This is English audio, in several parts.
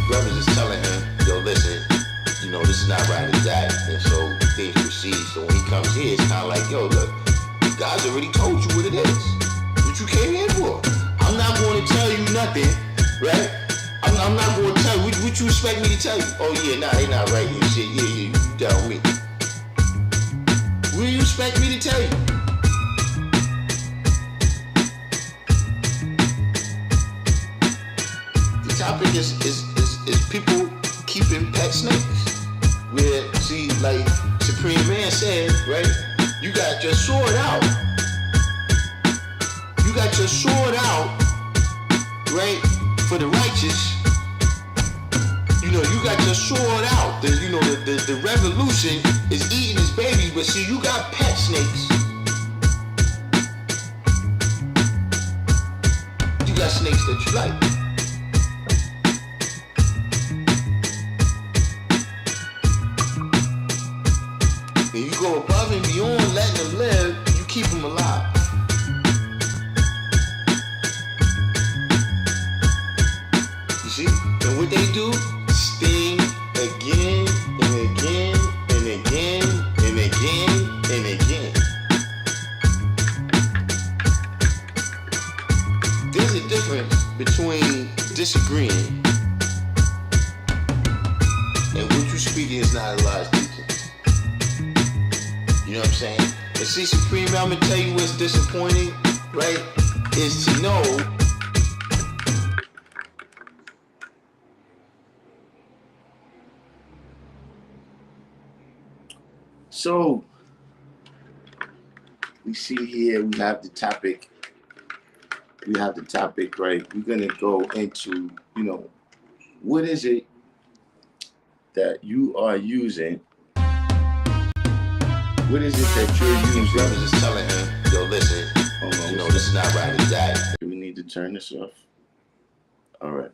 brothers is telling him, yo, listen, this is not right, exact. And so things proceed. So when he comes here, it's kind of like, yo, look, God's already told you what it is, what you came here for. I'm not going to tell you nothing, right? I'm not going to tell you. What you expect me to tell you? Oh, yeah, nah, they not right and shit. Yeah, you tell me. What do you expect me to tell you? The topic is people keeping pet snakes. Where, see, like Supreme Man said, right? You got your sword out. You got your sword out, right? For the righteous. You got your sword out. The revolution is eating his babies, but see, you got pet snakes. You got snakes that you like. And you go above and beyond letting them live, you keep them alive. You see? And what they do? Sting again and again and again and again and again. There's a difference between disagreeing and what you speaking is not Allah's teaching. You know what I'm saying? And see, Supreme, I'm gonna tell you what's disappointing, right? Is to know so we see here we have the topic. Right? We're gonna go into, what is it that you are using? What is it that you're using? Brothers is telling him, yo, listen, this is not right, exact. Do we need to turn this off? All right.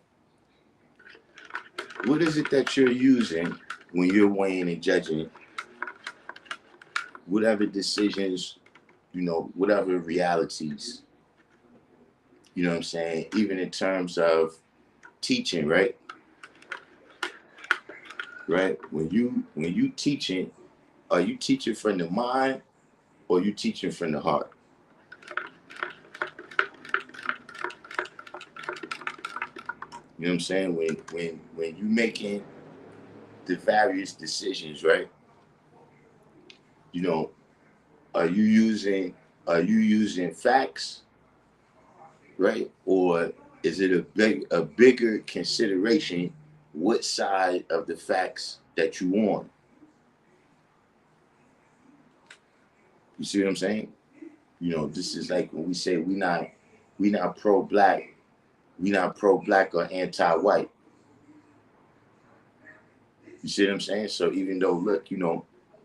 What is it that you're using when you're weighing and judging whatever decisions, whatever realities, you know what I'm saying? Even in terms of teaching, right? Right? When you teaching, are you teaching from the mind or you teaching from the heart? You know what I'm saying? When you making the various decisions, right? Are you using facts, right? Or is it a bigger consideration what side of the facts that you on? You see what I'm saying? This is like when we say we not pro-black, we not pro-black or anti-white. You see what I'm saying? So even though, look,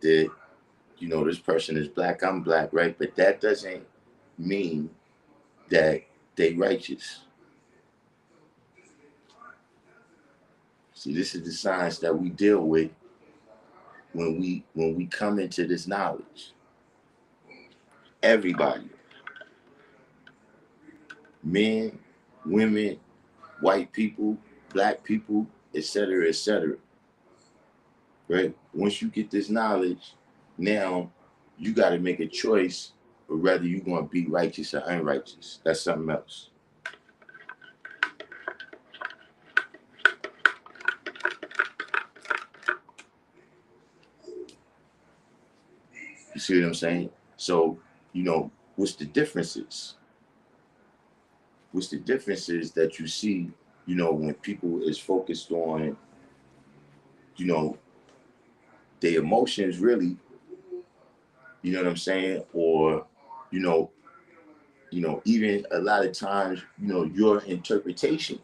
this person is black, I'm black, right? But that doesn't mean that they righteous. See, this is the science that we deal with when we come into this knowledge. Everybody, men, women, white people, black people, etc., etc. Right? Once you get this knowledge, now you got to make a choice of whether you're going to be righteous or unrighteous. That's something else. You see what I'm saying? So, what's the differences? What's the differences that you see, when people is focused on, their emotions really, you know what I'm saying? Or, even a lot of times, your interpretation.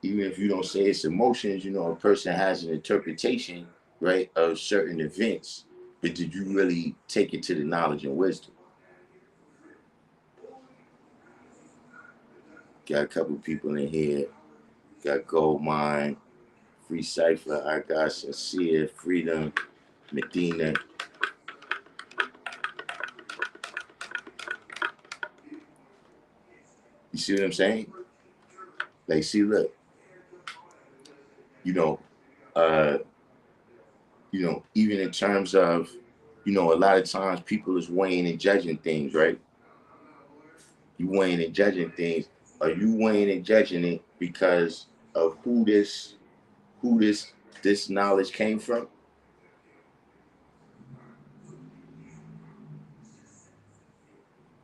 Even if you don't say it's emotions, a person has an interpretation, right, of certain events, but did you really take it to the knowledge and wisdom? Got a couple people in here. Got Gold Mine, Free Cypher, I got Sincere, Freedom, Medina. You see what I'm saying? Like, see, look, you know, uh, even in terms of, a lot of times people is weighing and judging things, right? You weighing and judging things. Are you weighing and judging it because of who this knowledge came from?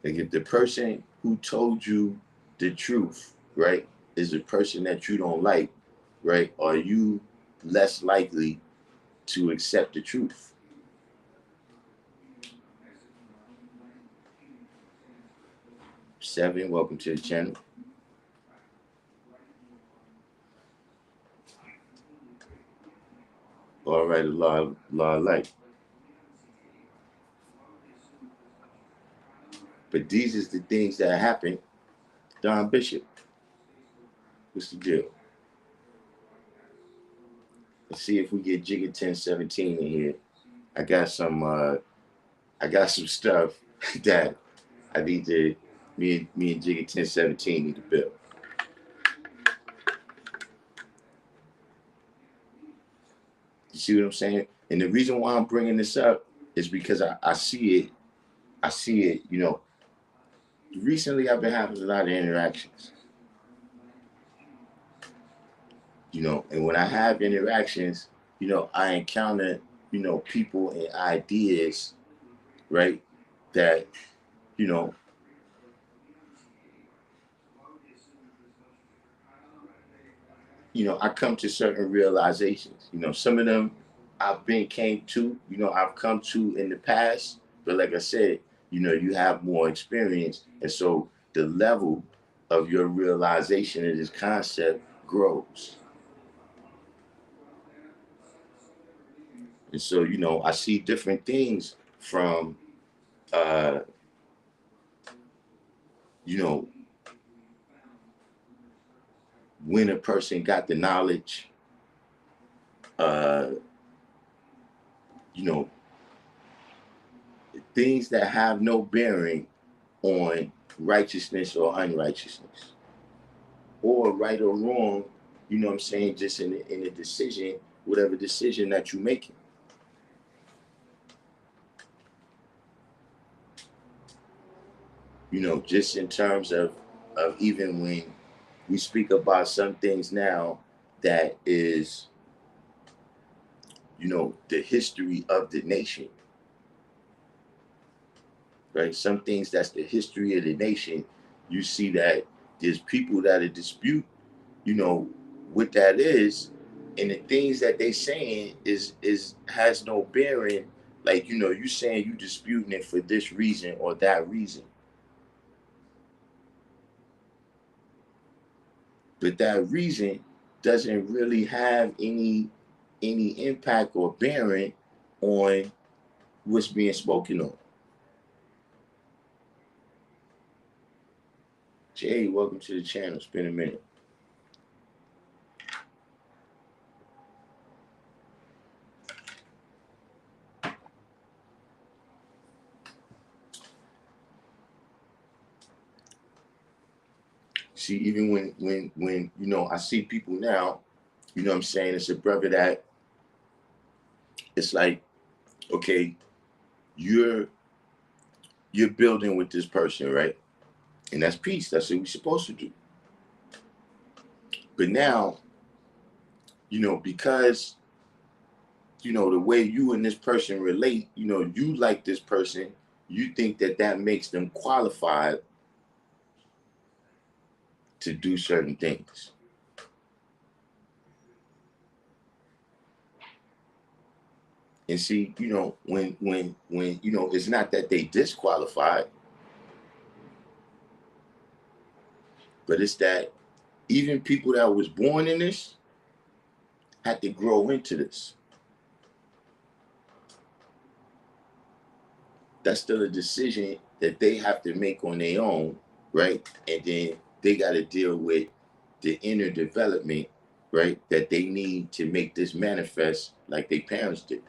Like, if the person who told you the truth, right, is a person that you don't like, right, are you less likely to accept the truth? Seven, welcome to the channel. All right, law of life. But these is the things that happen. Don Bishop, what's the deal? Let's see if we get Jigga 1017 in here. I got some stuff that I need to me and Jigga 1017 need to build. You see what I'm saying? And the reason why I'm bringing this up is because I see it. I see it. Recently I've been having a lot of interactions. And when I have interactions, I encounter, people and ideas, right? That, you know, I come to certain realizations. Some of them I've come to in the past, but like I said, you have more experience, and so the level of your realization of this concept grows. And so, I see different things from, uh, you know, when a person got the knowledge, uh, you know, things that have no bearing on righteousness or unrighteousness, or right or wrong, what I'm saying, just in a decision, whatever decision that you're making. Just in terms of even when we speak about some things now that is, the history of the nation, right? Some things that's the history of the nation. You see that there's people that are dispute, you know, what that is, and the things that they saying is has no bearing. Like, you saying you disputing it for this reason or that reason, but that reason doesn't really have any impact or bearing on what's being spoken on. Jay, welcome to the channel. It's been a minute. See, even when I see people now, what I'm saying, it's a brother that it's like, okay, you're building with this person, right? And that's peace. That's what we're supposed to do. But now, because the way you and this person relate, you like this person, you think that makes them qualified to do certain things. And see, when it's not that they disqualified, but it's that even people that was born in this had to grow into this. That's still a decision that they have to make on their own, right? And then they got to deal with the inner development, right? That they need to make this manifest like their parents did.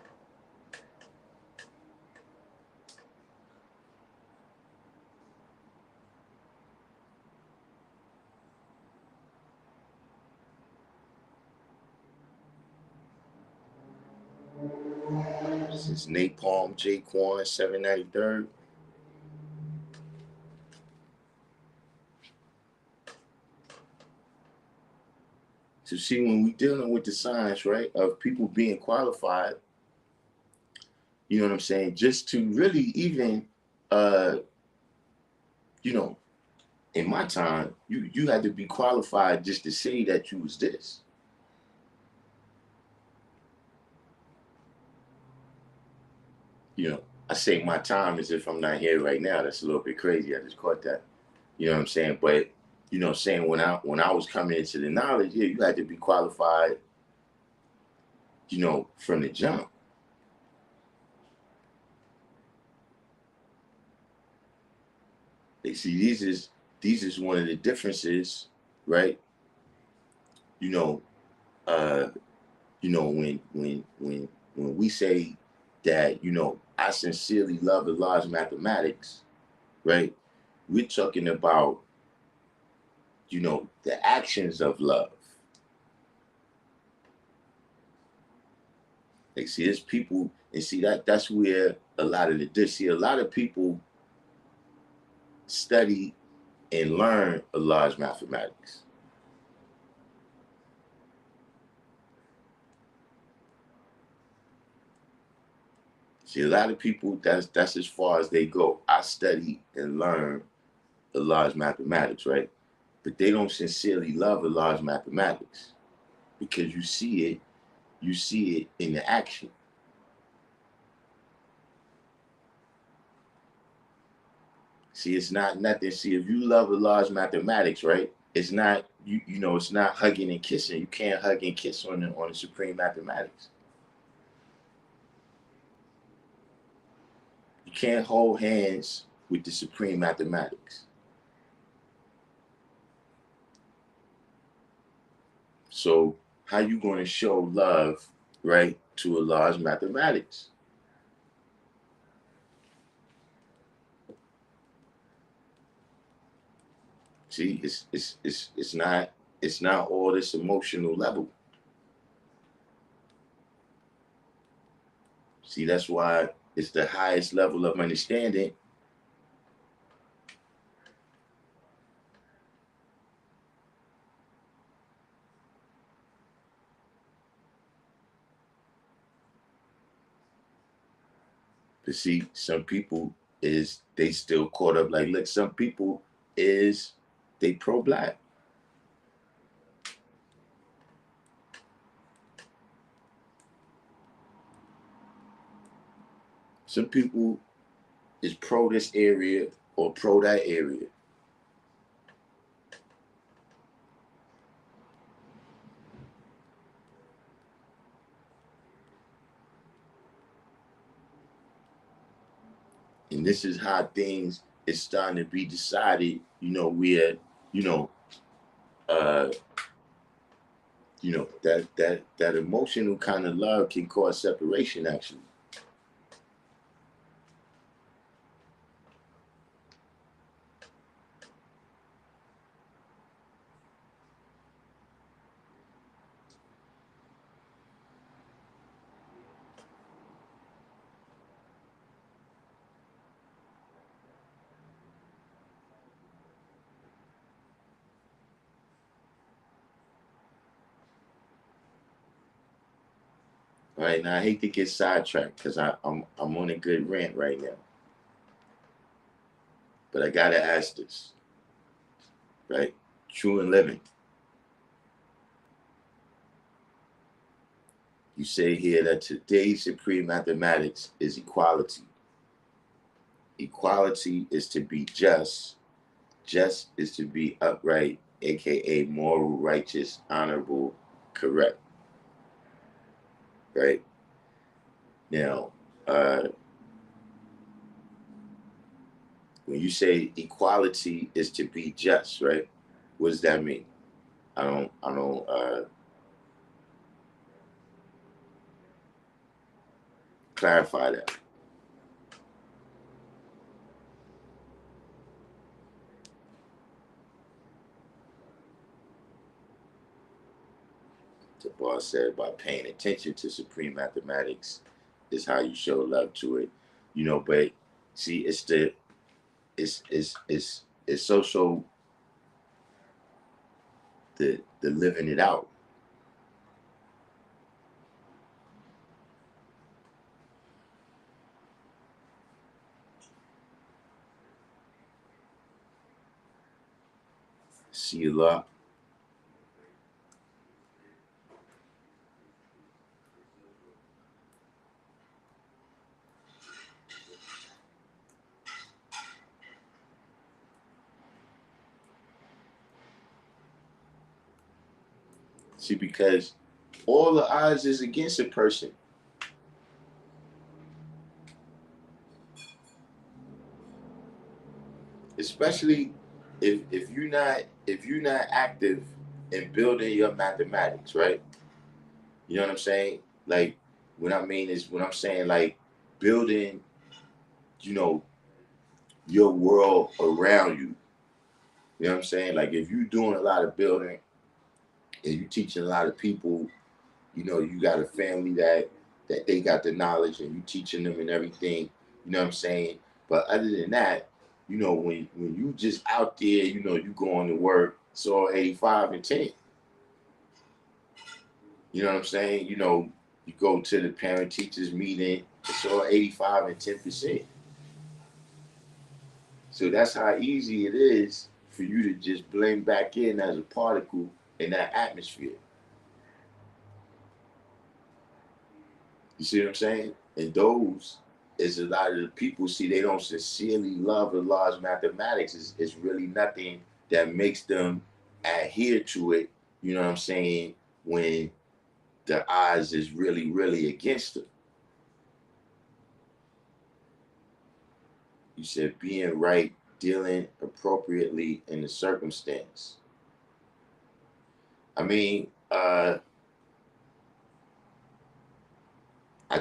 It's Napalm J. Quan 793rd. So see, when we dealing with the science, right, of people being qualified, you know what I'm saying, just to really even, uh, you know, in my time, you had to be qualified just to say that you was this. You know, I say my time as if I'm not here right now. That's a little bit crazy. I just caught that. You know what I'm saying? But you know, saying when I was coming into the knowledge, yeah, you had to be qualified, you know, from the jump. They see these is one of the differences, right? You know, uh, you know, when we say that, you know, I sincerely love the large mathematics, right? We're talking about, you know, the actions of love. Like, see, there's people, and see that's where a lot of see, a lot of people study and learn a large mathematics. See, a lot of people, that's as far as they go. I study and learn a large mathematics, right? But they don't sincerely love a large mathematics because you see it in the action. See, it's not nothing. See, if you love a large mathematics, right? It's not you know, it's not hugging and kissing. You can't hug and kiss on the supreme mathematics. You can't hold hands with the supreme mathematics. So how you going to show love, right, to a large mathematics? See, it's not all this emotional level. See, that's why it's the highest level of understanding. But see, some people is they still caught up. Like, look, some people is they pro-black. Some people is pro this area or pro that area. And this is how things is starting to be decided, you know, where, you know, uh, you know, that emotional kind of love can cause separation actually. All right, now I hate to get sidetracked because I'm on a good rant right now. But I gotta ask this, right? True and living. You say here that today's supreme mathematics is equality. Equality is to be just. Just is to be upright, aka moral, righteous, honorable, correct. Right? Now, when you say equality is to be just, right? What does that mean? I don't clarify that. The boss said by paying attention to supreme mathematics, is how you show love to it, you know. But see, it's so the living it out. See a lot. See, because all the odds is against a person, especially if you're not active in building your mathematics, right? You know what I'm saying? Like, what I mean is, when I'm saying like building, you know, your world around you. You know what I'm saying? Like, if you're doing a lot of building and you teaching a lot of people, you know, you got a family that they got the knowledge and you teaching them and everything. You know what I'm saying? But other than that, you know, when you just out there, you know, you going to work, it's all 85 and 10. You know what I'm saying? You know, you go to the parent teachers meeting, it's all 85 and 10%. So that's how easy it is for you to just blend back in as a particle in that atmosphere. You see what I'm saying? And those is a lot of the people, see, they don't sincerely love the laws of mathematics. It's really nothing that makes them adhere to it, you know what I'm saying, when the odds is really, really against them. You said being right, dealing appropriately in the circumstance. I mean, I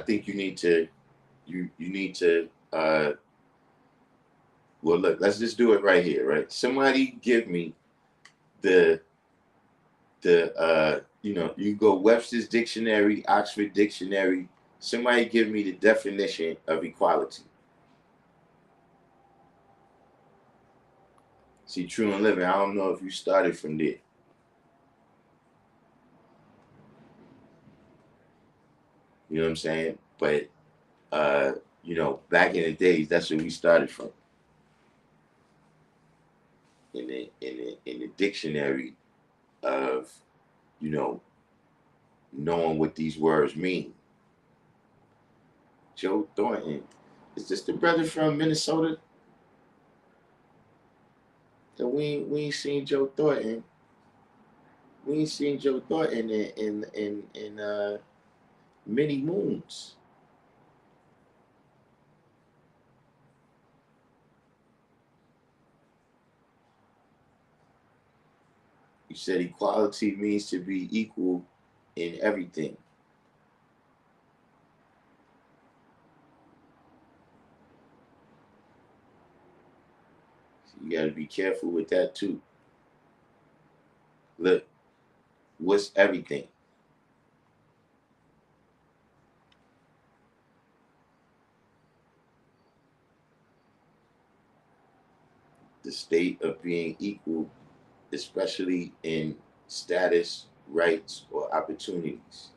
think you need to you need to well, look, let's just do it right here, right? Somebody give me the you know, you go Webster's dictionary, Oxford dictionary. Somebody give me the definition of equality. See, true and living, I don't know if you started from there. You know what I'm saying? But you know, back in the days, that's where we started from. In the dictionary of, you know, knowing what these words mean. Joe Thornton. Is this the brother from Minnesota? That we ain't seen Joe Thornton. We ain't seen Joe Thornton in many moons. You said equality means to be equal in everything. So you got to be careful with that too. Look, what's everything? The state of being equal, especially in status, rights, or opportunities.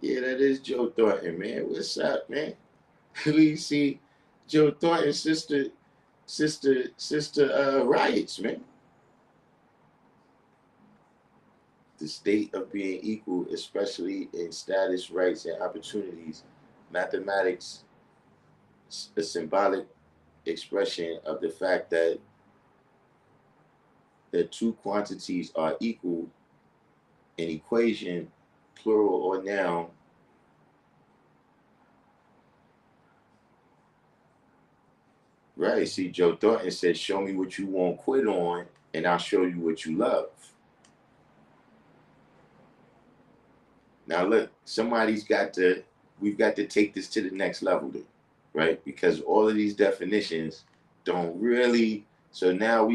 Yeah, that is Joe Thornton, man. What's up, man? We see Joe Thornton's sister riots, man. The state of being equal, especially in status, rights, and opportunities. Mathematics, a symbolic expression of the fact that the two quantities are equal. An equation, plural or noun, right? See, Joe Thornton said, "Show me what you won't quit on, and I'll show you what you love." Now, look, we've got to take this to the next level, then, right? Because all of these definitions don't really. So now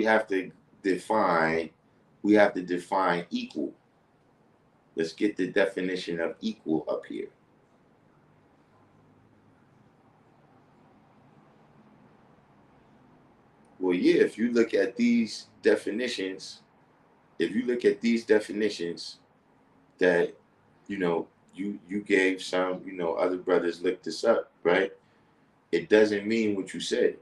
define, we have to define equal. Let's get the definition of equal up here. Well, yeah, if you look at these definitions, that, you gave some, other brothers looked this up, right? It doesn't mean what you said.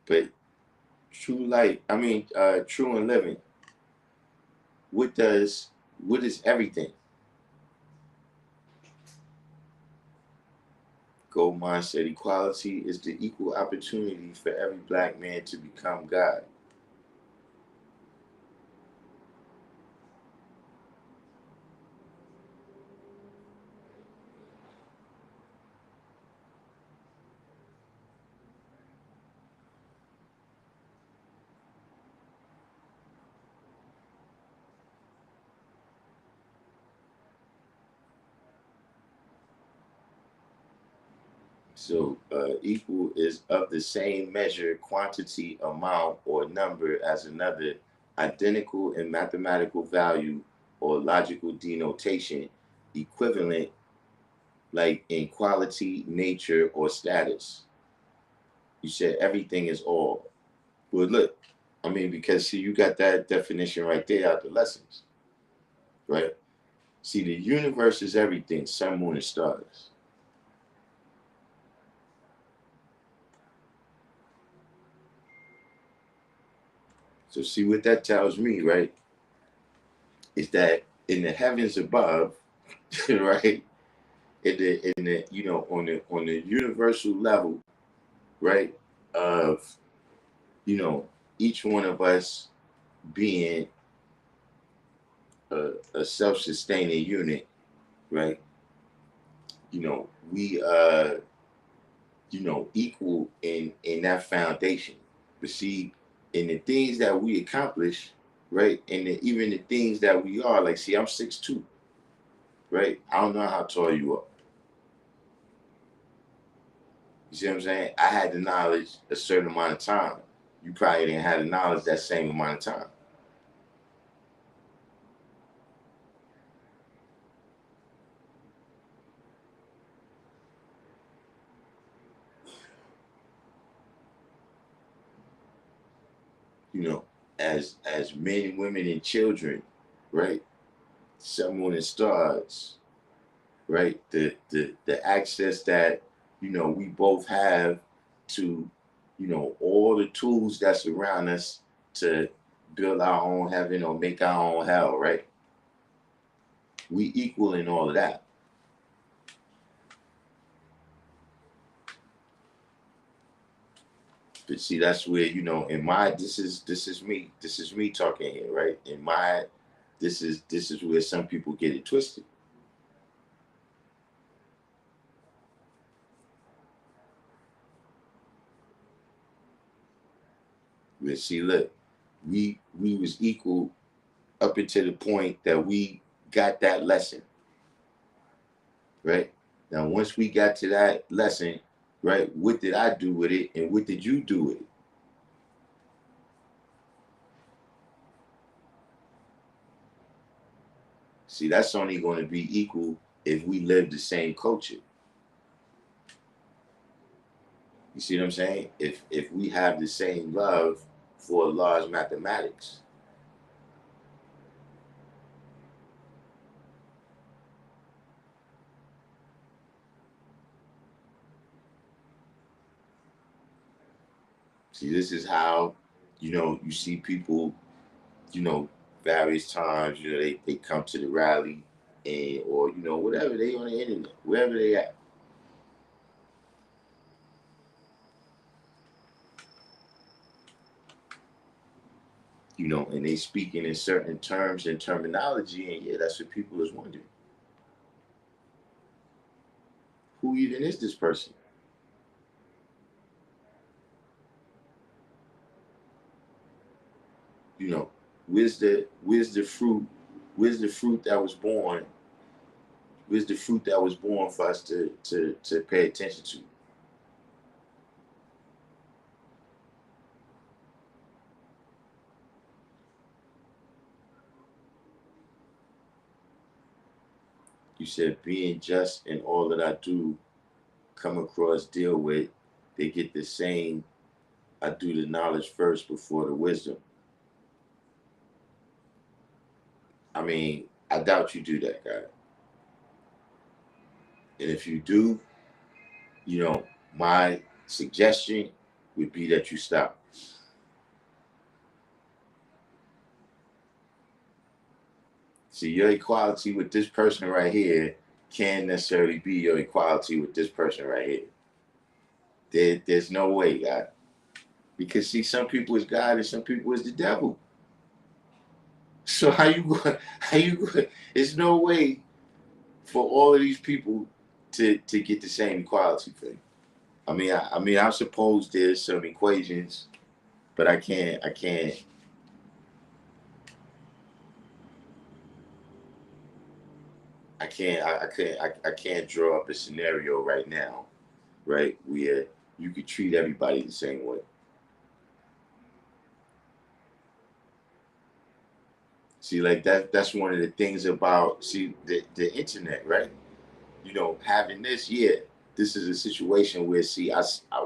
But true light, I mean, true and living, what does, what is everything? Goldmine said equality is the equal opportunity for every black man to become God. So equal is of the same measure, quantity, amount, or number as another, identical in mathematical value or logical denotation, equivalent like in quality, nature, or status. You said everything is all. Well, look, I mean, because see, you got that definition right there out the lessons, right? See, the universe is everything, sun, moon, and stars. So see what that tells me, right? Is that in the heavens above, right? In the on the universal level, right? Of, you know, each one of us being a self-sustaining unit, right? We equal in that foundation. But see, in the things that we accomplish, right, and even the things that we are, like, see, I'm 6'2", right? I don't know how tall you are. You see what I'm saying? I had the knowledge a certain amount of time. You probably didn't have the knowledge that same amount of time. You know, as men, women, and children, right? Sun, moon, and stars, right? The access that we both have to all the tools that surround us to build our own heaven or make our own hell, right? We equal in all of that. But see, that's where in my this is me talking here, right? In my this is where some people get it twisted. Where see, look, we was equal up until the point that we got that lesson, right? Now, once we got to that lesson, right, what did I do with it, and what did you do with it? See, that's only going to be equal if we live the same culture. You see what I'm saying? If we have the same love for large mathematics. See, this is how you see people, you know, various times, they come to the rally, and or whatever, they on the internet, wherever they at. And they speaking in certain terms and terminology, and yeah, that's what people is wondering. Who even is this person? You know, where's the fruit? Where's the fruit that was born? Where's the fruit that was born for us to pay attention to? You said being just in all that I do, come across, deal with, they get the same. I do the knowledge first before the wisdom. I mean, I doubt you do that, guy. And if you do, you know, my suggestion would be that you stop. See, your equality with this person right here can't necessarily be your equality with this person right here. There's no way, God. Because see, some people is God and some people is the devil. So how you going? How you going? There's no way for all of these people to get the same equality thing. I suppose there's some equations, but I can't draw up a scenario right now, right, where you could treat everybody the same way. See, like that's one of the things about the internet, right? You know, having this, yeah, this is a situation where see,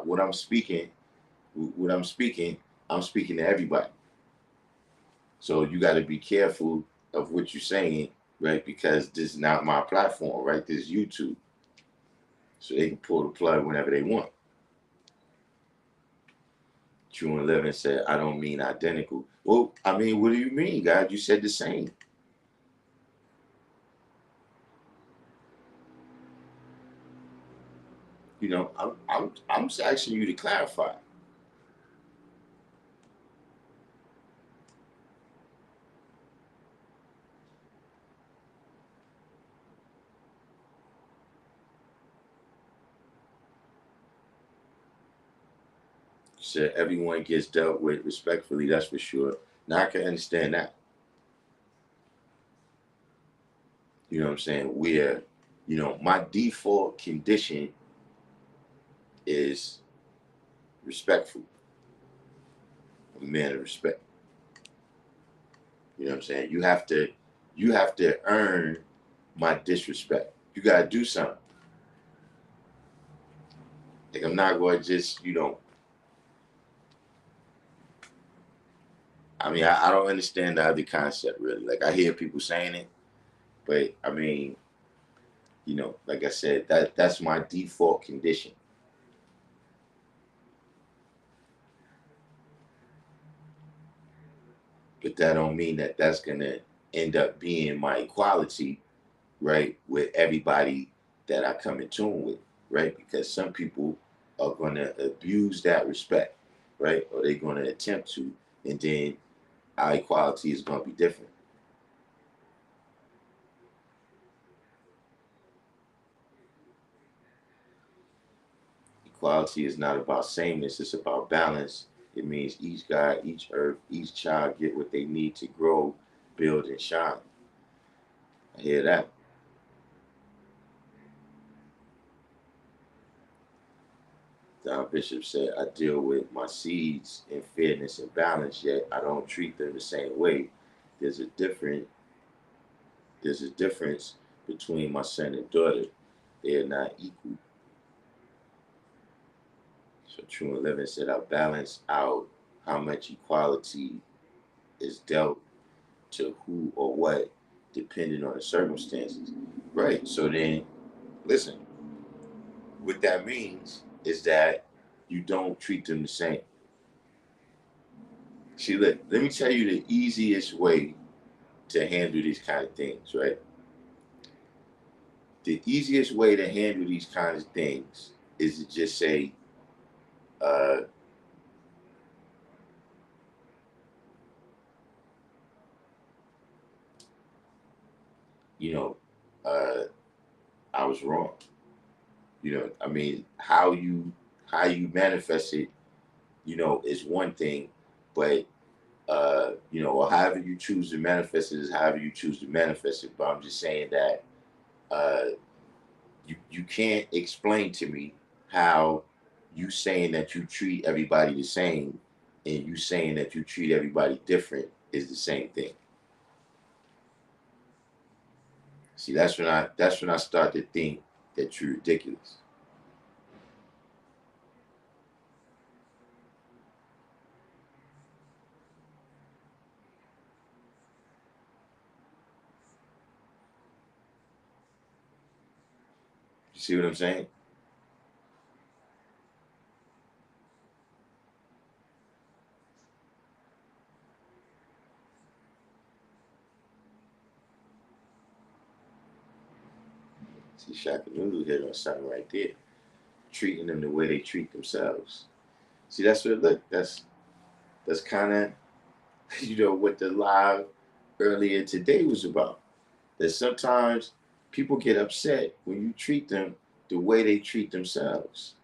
what I'm speaking, I'm speaking to everybody. So you got to be careful of what you're saying, right? Because this is not my platform, right? This is YouTube, so they can pull the plug whenever they want. True and Living said, "I don't mean identical." Well, I mean, what do you mean, God? You said the same. You know, I'm just asking you to clarify. You said everyone gets dealt with respectfully. That's for sure. Now I can understand that. You know what I'm saying? Where, you know, my default condition is respectful. I'm a man of respect. You know what I'm saying? You have to earn my disrespect. You gotta do something. Like I'm not going to just, you know. I don't understand the other concept really. Like I hear people saying it, but I mean, you know, like I said, that's my default condition. But that don't mean that that's gonna end up being my equality, right? With everybody that I come in tune with, right? Because some people are gonna abuse that respect, right? Or they're gonna attempt to, and then our equality is gonna be different. Equality is not about sameness, it's about balance. It means each guy, each earth, each child get what they need to grow, build, and shine. I hear that. Don Bishop said, I deal with my seeds in fairness and balance, yet I don't treat them the same way. There's a different there's a difference between my son and daughter. They are not equal. So True and Living said I balance out how much equality is dealt to who or what depending on the circumstances. Right. So then listen, what that means is that you don't treat them the same. See, let me tell you the easiest way to handle these kind of things, right? The easiest way to handle these kinds of things is to just say, uh, you know, uh, I was wrong. You know, I mean, how you manifest it, you know, is one thing, but or however you choose to manifest it is however you choose to manifest it. But I'm just saying that uh, you can't explain to me how you saying that you treat everybody the same and you saying that you treat everybody different is the same thing. See, that's when I start to think that you're ridiculous. You see what I'm saying? See, Shaka Lulu hit on something right there. Treating them the way they treat themselves. See, that's what look. That's kind of what the live earlier today was about. That sometimes people get upset when you treat them the way they treat themselves.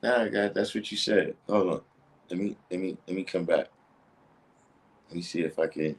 Nah, God, that's what you said. Hold on. Let me come back. Let me see if I can.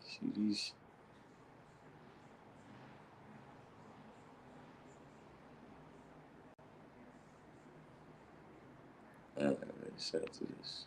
See these. Let me set to this.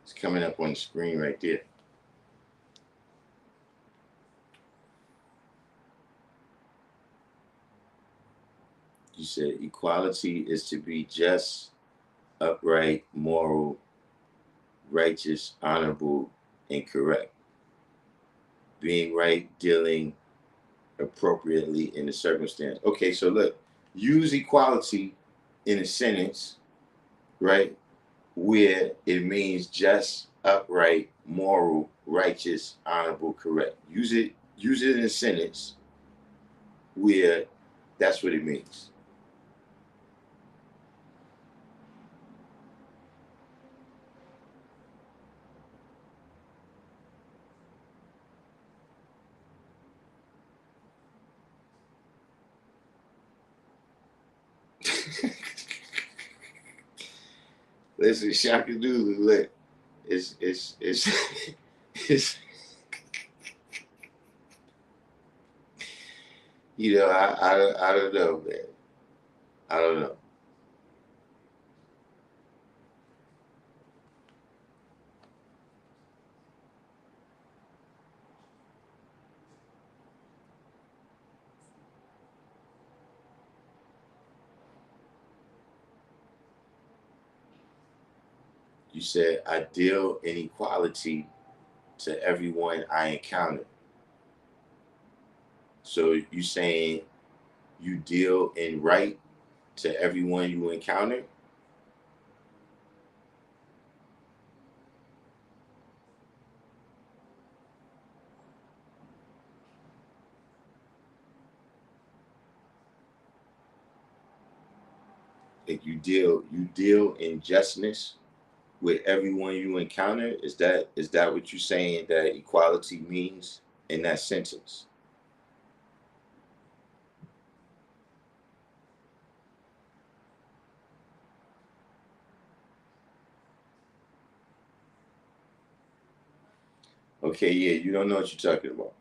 It's coming up on the screen right there. You said equality is to be just, upright, moral, righteous, honorable, and correct. Being right, dealing appropriately in the circumstance. Okay, so look, use equality in a sentence, right, where it means just, upright, moral, righteous, honorable, correct. Use it in a sentence where that's what it means. Listen, Shaka Doodle, look, it's it's I don't know, man. I don't know. You said I deal in equality to everyone I encounter. So you saying you deal in right to everyone you encounter? Like you deal in justness? with everyone you encounter? Is that what you're saying that equality means in that sentence? Okay, yeah, you don't know what you're talking about.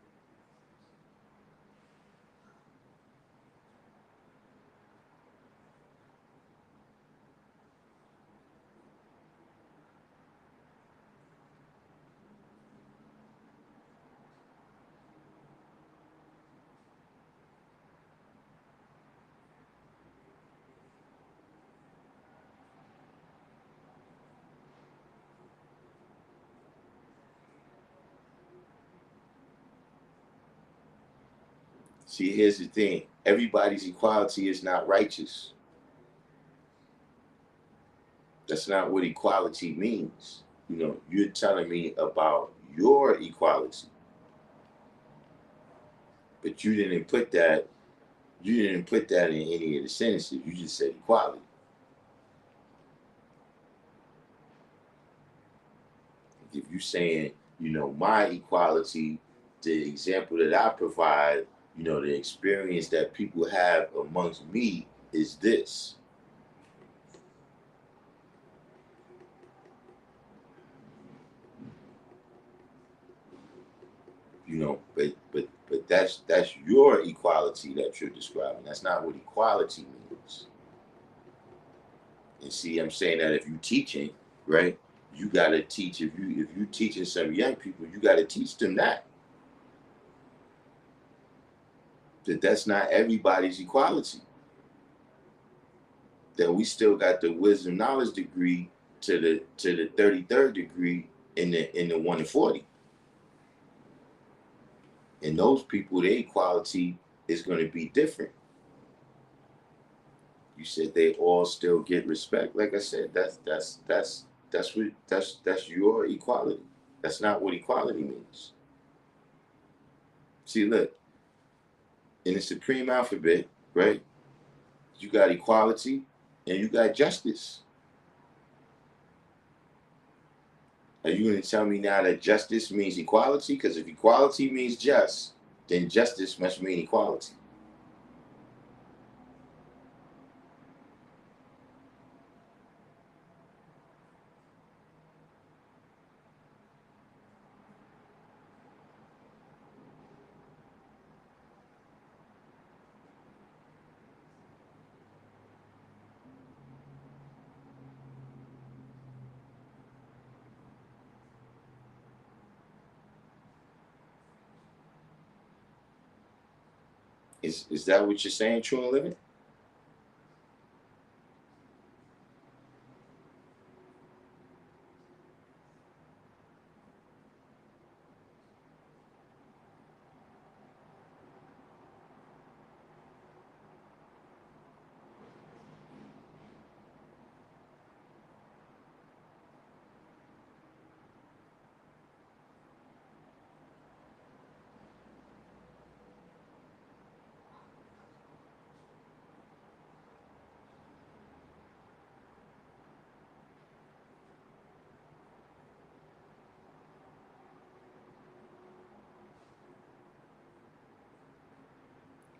See, here's the thing. Everybody's equality is not righteous. That's not what equality means. You're telling me about your equality, but you didn't put that in any of the sentences. You just said equality. If you're saying, my equality, the example that I provide, the experience that people have amongst me is this. But that's your equality that you're describing. That's not what equality means. And see, I'm saying that if you're teaching, right, you gotta teach. If you teaching some young people, you gotta teach them that that's not everybody's equality. That we still got the wisdom knowledge degree to the 33rd degree in the 1 and 40. And those people, their equality is going to be different. You said they all still get respect. Like I said, that's your equality. That's not what equality means. See, look, in the supreme alphabet, right? You got equality and you got justice. Are you going to tell me now that justice means equality? Because if equality means just, then justice must mean equality. Is that what you're saying, true and living?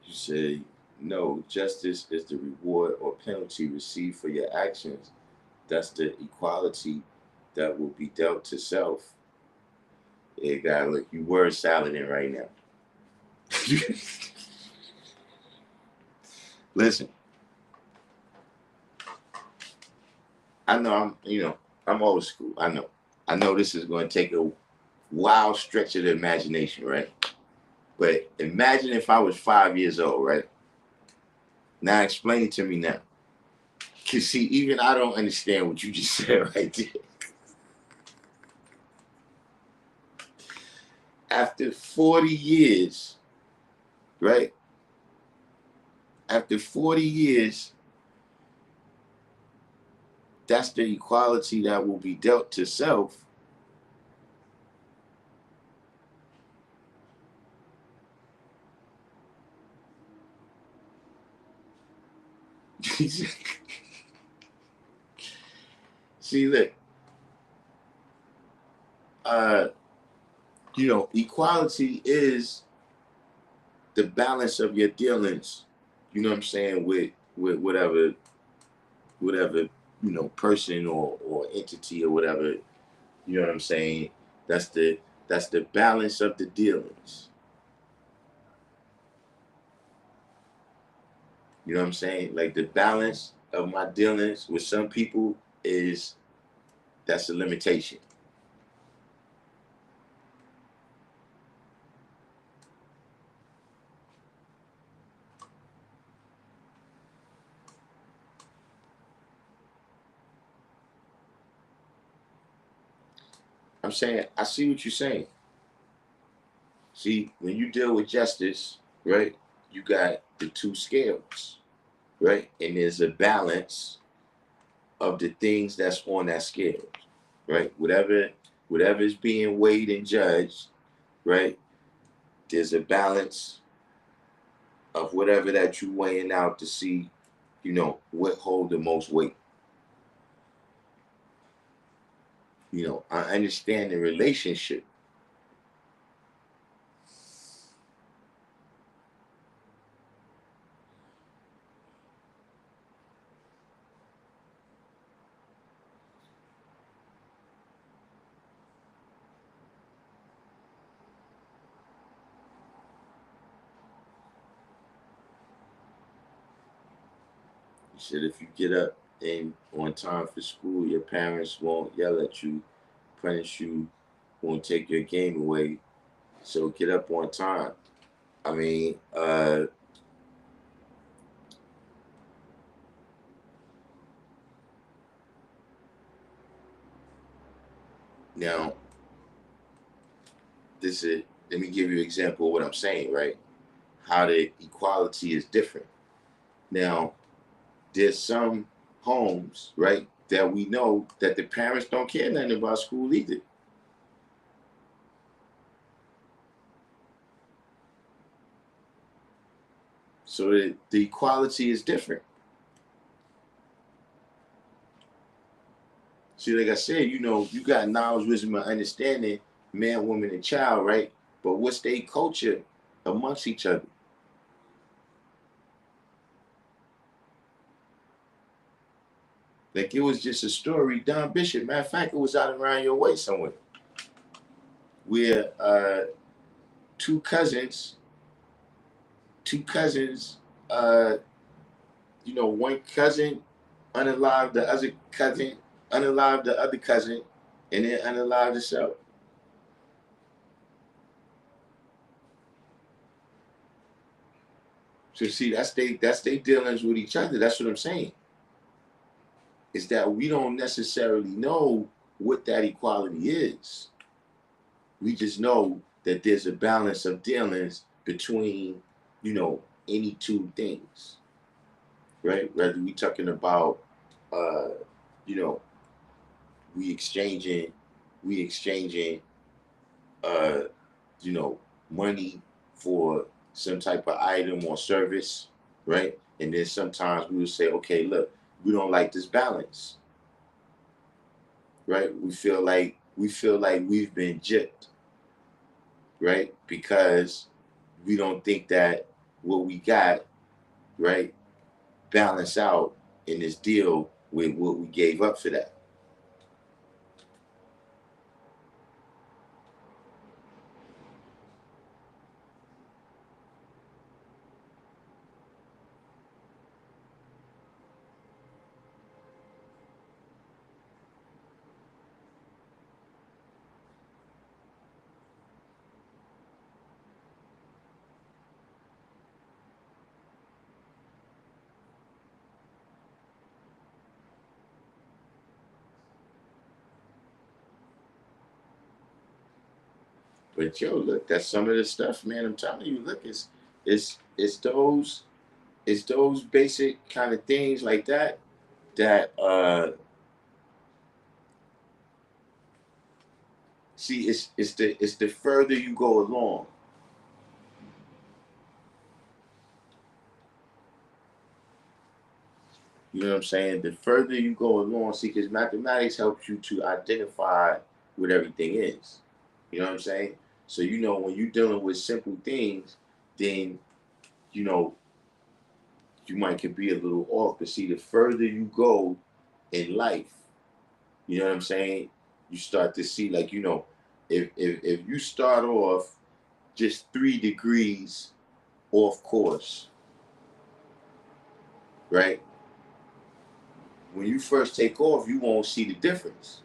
You say, no, justice is the reward or penalty received for your actions. That's the equality that will be dealt to self. Yeah, God, look, you word salading right now. Listen, I know I'm old school. I know. I know this is going to take a wild stretch of the imagination, right? But imagine if I was 5 years old, right? Now explain it to me now. Cause see, even I don't understand what you just said right there. After 40 years, right? After 40 years, that's the equality that will be dealt to self. See, look, equality is the balance of your dealings. You know what I'm saying, with whatever person or entity or whatever. You know what I'm saying. That's the balance of the dealings. You know what I'm saying? Like the balance of my dealings with some people is that's a limitation. I'm saying I see what you're saying. See, when you deal with justice, right, you got the two scales, right? And there's a balance of the things that's on that scale, right? Whatever is being weighed and judged, right? There's a balance of whatever that you weighing out to see, what hold the most weight. I understand the relationship. You said if you get up and on time for school, your parents won't yell at you, punish you, won't take your game away. So get up on time. I mean, now this is let me give you an example of what I'm saying, right? How the equality is different. Now, there's some homes, right, that we know that the parents don't care nothing about school either. So the equality is different. See, like I said, you got knowledge, wisdom, and understanding, man, woman, and child, right? But what's their culture amongst each other? Like it was just a story. Don Bishop, matter of fact, it was out around your way somewhere, where two cousins, two cousins, uh, one cousin unalived the other cousin, unalived the other cousin, and then unalived herself. So see, that's they dealings with each other. That's what I'm saying. Is that we don't necessarily know what that equality is. We just know that there's a balance of dealings between, any two things, right? Whether we talking about, uh, you know, we exchanging, we exchanging, uh, money for some type of item or service, right? And then sometimes we would say, okay, look, we don't like this balance, right? We feel like we've been gypped, right? Because we don't think that what we got, right, balance out in this deal with what we gave up for that. But yo, look, that's some of the stuff, man. I'm telling you, look, it's those basic kind of things like that see it's the further you go along. You know what I'm saying? The further you go along, see, because mathematics helps you to identify what everything is. You know what I'm saying? So when you're dealing with simple things, then you know you might could be a little off. But see, the further you go in life, you know what I'm saying? You start to see, like, if you start off just 3 degrees off course, right? When you first take off, you won't see the difference.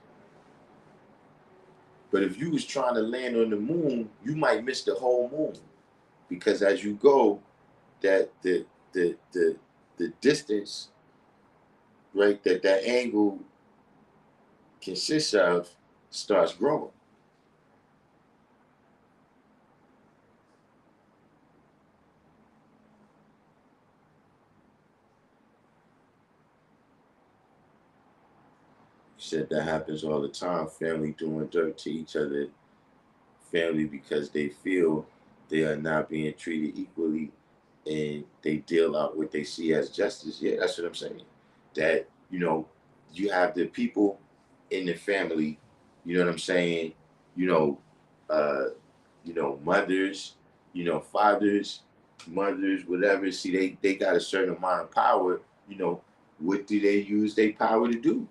But if you was trying to land on the moon, you might miss the whole moon, because as you go, that the distance, right, that angle consists of starts growing. You said that happens all the time. Family doing dirt to each other. Family because they feel they are not being treated equally, and they deal out what they see as justice. Yeah, that's what I'm saying. That you have the people in the family. You know what I'm saying? You know, uh, mothers. Fathers, mothers, whatever. See, they got a certain amount of power. What do they use their power to do?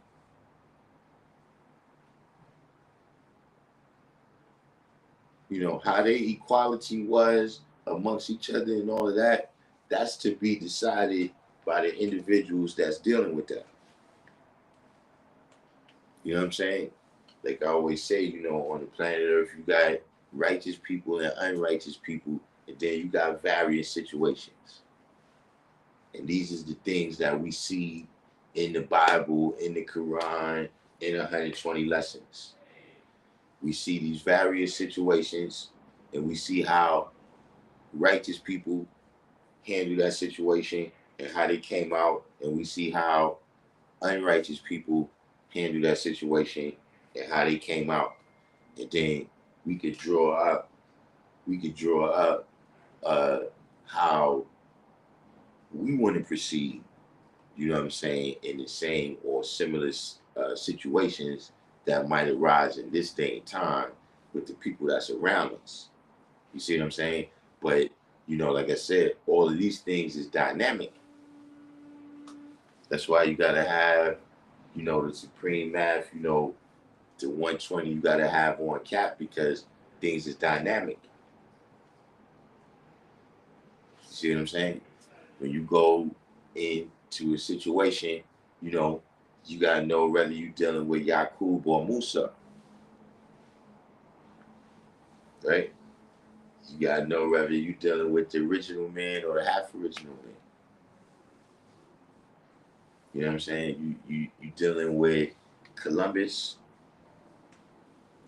How their equality was amongst each other and all of that, that's to be decided by the individuals that's dealing with that. You know what I'm saying? Like I always say, on the planet Earth, you got righteous people and unrighteous people, and then you got various situations. And these are the things that we see in the Bible, in the Quran, in 120 lessons. We see these various situations, and we see how righteous people handle that situation and how they came out, and we see how unrighteous people handle that situation and how they came out. And then we could draw up uh, how we want to proceed, you know what I'm saying, in the same or similar situations that might arise in this day and time with the people that's around us. You see what I'm saying? But like I said, all of these things is dynamic. That's why you gotta have, the supreme math, the 120 you gotta have on cap, because things is dynamic. You see what I'm saying? When you go into a situation, you know, you gotta know whether you dealing with Yakub or Musa, right? You gotta know whether you dealing with the original man or the half original man. You know what I'm saying? You dealing with Columbus,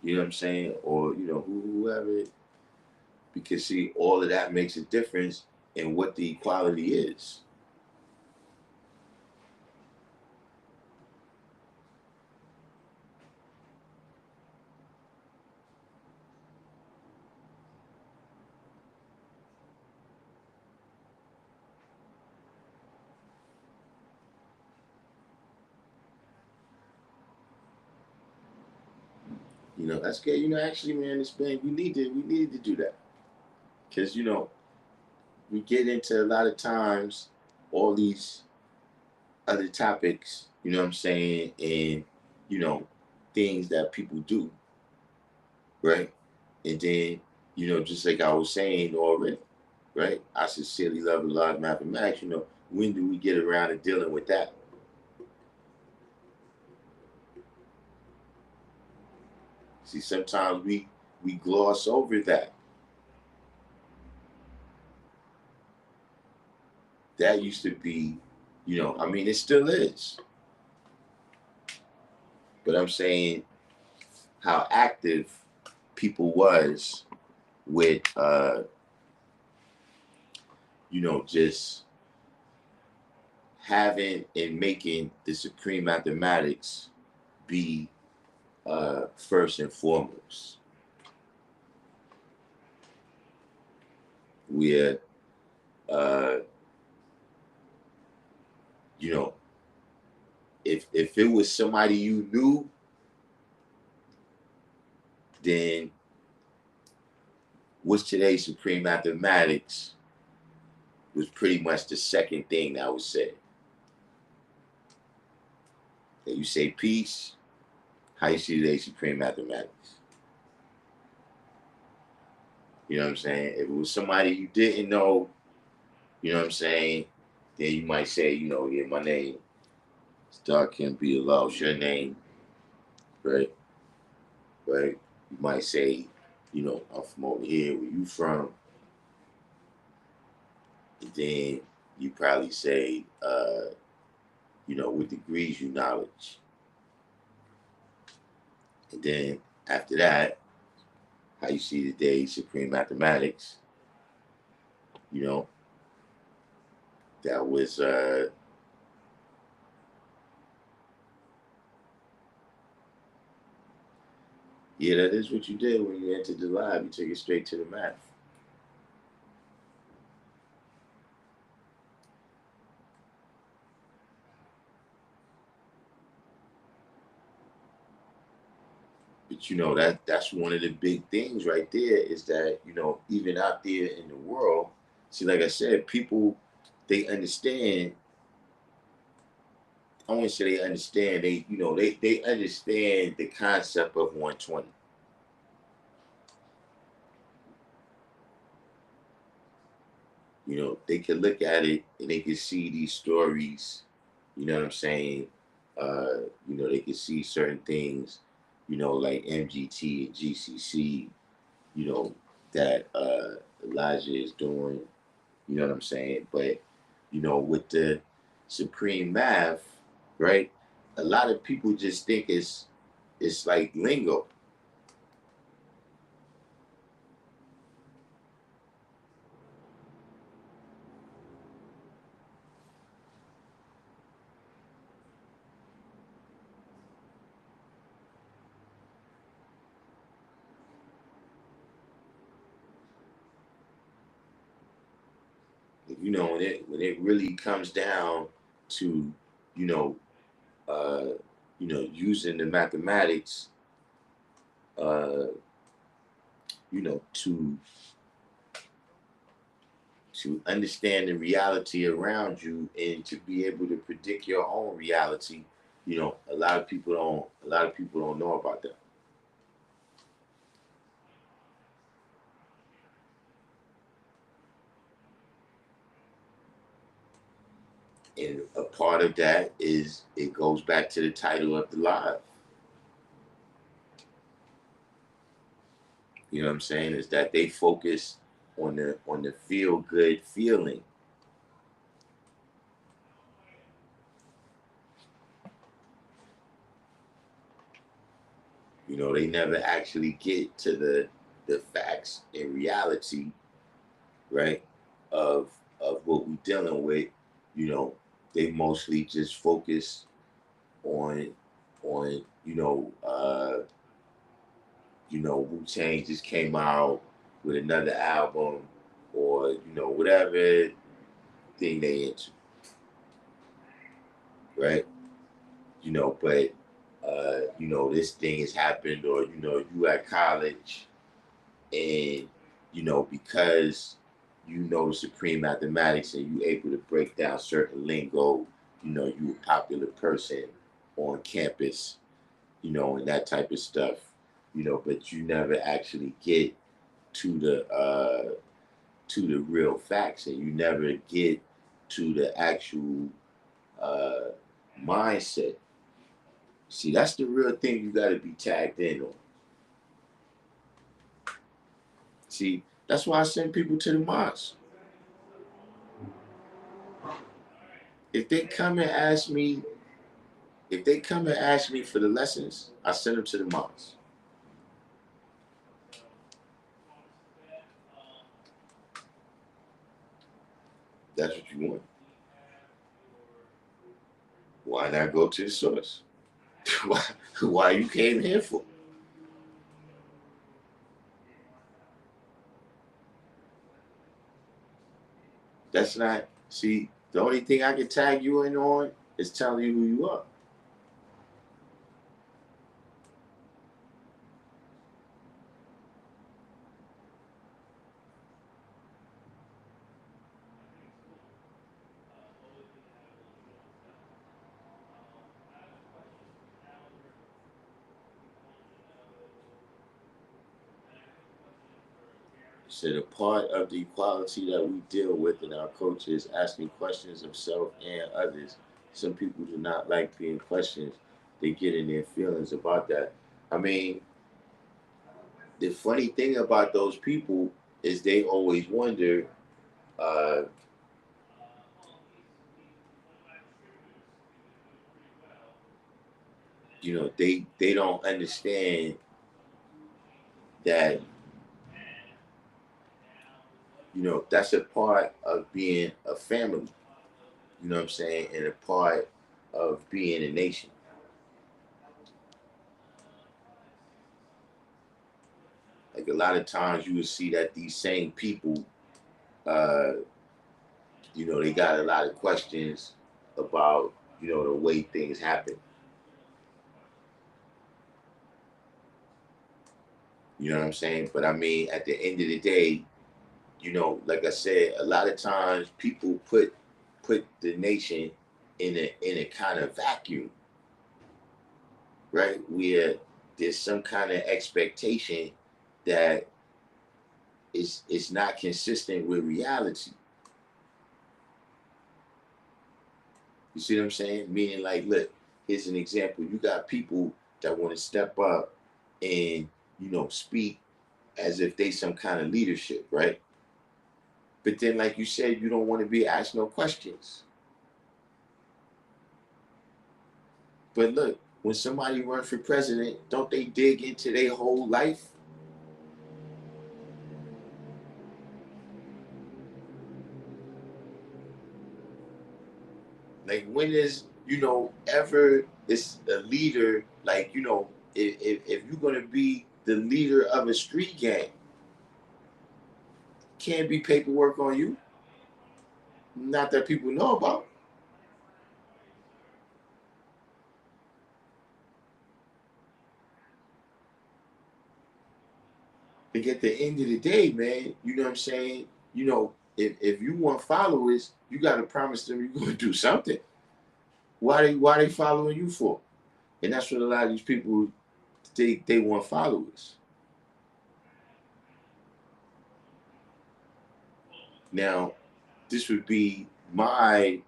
you know what I'm saying, or whoever. Because see, all of that makes a difference in what the equality is. That's good. Actually, man, it's been we need to do that, because we get into a lot of times all these other topics. You know what I'm saying, and you know things that people do, right? And then just like I was saying already, right? I sincerely love and love mathematics. When do we get around to dealing with that? See, sometimes we gloss over that. That used to be, I mean, it still is. But I'm saying how active people was with, just having and making the supreme mathematics be first and foremost. Where, uh, you know, if it was somebody you knew, then what's today's supreme mathematics was pretty much the second thing that was said. That you say peace, how you see today's supreme mathematics. You know what I'm saying? If it was somebody you didn't know, you know what I'm saying, then you might say, yeah, my name is Darkim, be Allah. What's your name? Right? Right? You might say, I'm from over here, where you from? And then you probably say, what degrees you knowledge. And then after that, how you see today's supreme mathematics, that was yeah, that is what you did when you entered the lab. You took it straight to the math. But that's one of the big things right there is that, even out there in the world, see, like I said, people, they understand. I won't say they understand, they understand the concept of 120. They can look at it and they can see these stories, you know what I'm saying? They can see certain things, like MGT and GCC, that Elijah is doing, you know what I'm saying? But, with the supreme math, right? A lot of people just think it's like lingo. When it really comes down to, you know, uh, using the mathematics, uh, to understand the reality around you and to be able to predict your own reality, a lot of people don't know about that. And a part of that is it goes back to the title of the live. You know what I'm saying? Is that they focus on the feel good feeling. They never actually get to the facts and reality, right? Of what we're dealing with. You know, they mostly just focus on Wu Tang just came out with another album, or whatever thing they into, right? But this thing has happened, or you at college, and because the supreme mathematics and you able to break down certain lingo, you a popular person on campus, and that type of stuff, but you never actually get to the real facts, and you never get to the actual uh, mindset. See, that's the real thing you got to be tagged in on. See, that's why I send people to the mosque. If they come and ask me, if they come and ask me for the lessons, I send them to the mosque. That's what you want. Why not go to the source? why you came here for? That's not. See, the only thing I can tag you in on is telling you who you are. So the part of the equality that we deal with in our culture is asking questions of self and others. Some people do not like being questioned. They get in their feelings about that. I mean, the funny thing about those people is they always wonder, uh, they don't understand that, that's a part of being a family. You know what I'm saying? And a part of being a nation. Like a lot of times you will see that these same people, uh, they got a lot of questions about, the way things happen. You know what I'm saying? But I mean, at the end of the day, like I said, a lot of times people put the nation in a kind of vacuum, right? Where there's some kind of expectation that is not consistent with reality. You see what I'm saying? Meaning, like, look, here's an example. You got people that want to step up and, speak as if they some kind of leadership, right? But then, like you said, you don't want to be asked no questions. But look, when somebody runs for president, don't they dig into their whole life? Like, when is, ever this a leader, like, if you're gonna be the leader of a street gang, can't be paperwork on you. Not that people know about. Like, at the end of the day, man, you know what I'm saying? If you want followers, you gotta promise them you're gonna do something. Why they following you for? And that's what a lot of these people, they want followers. Now, this would be my,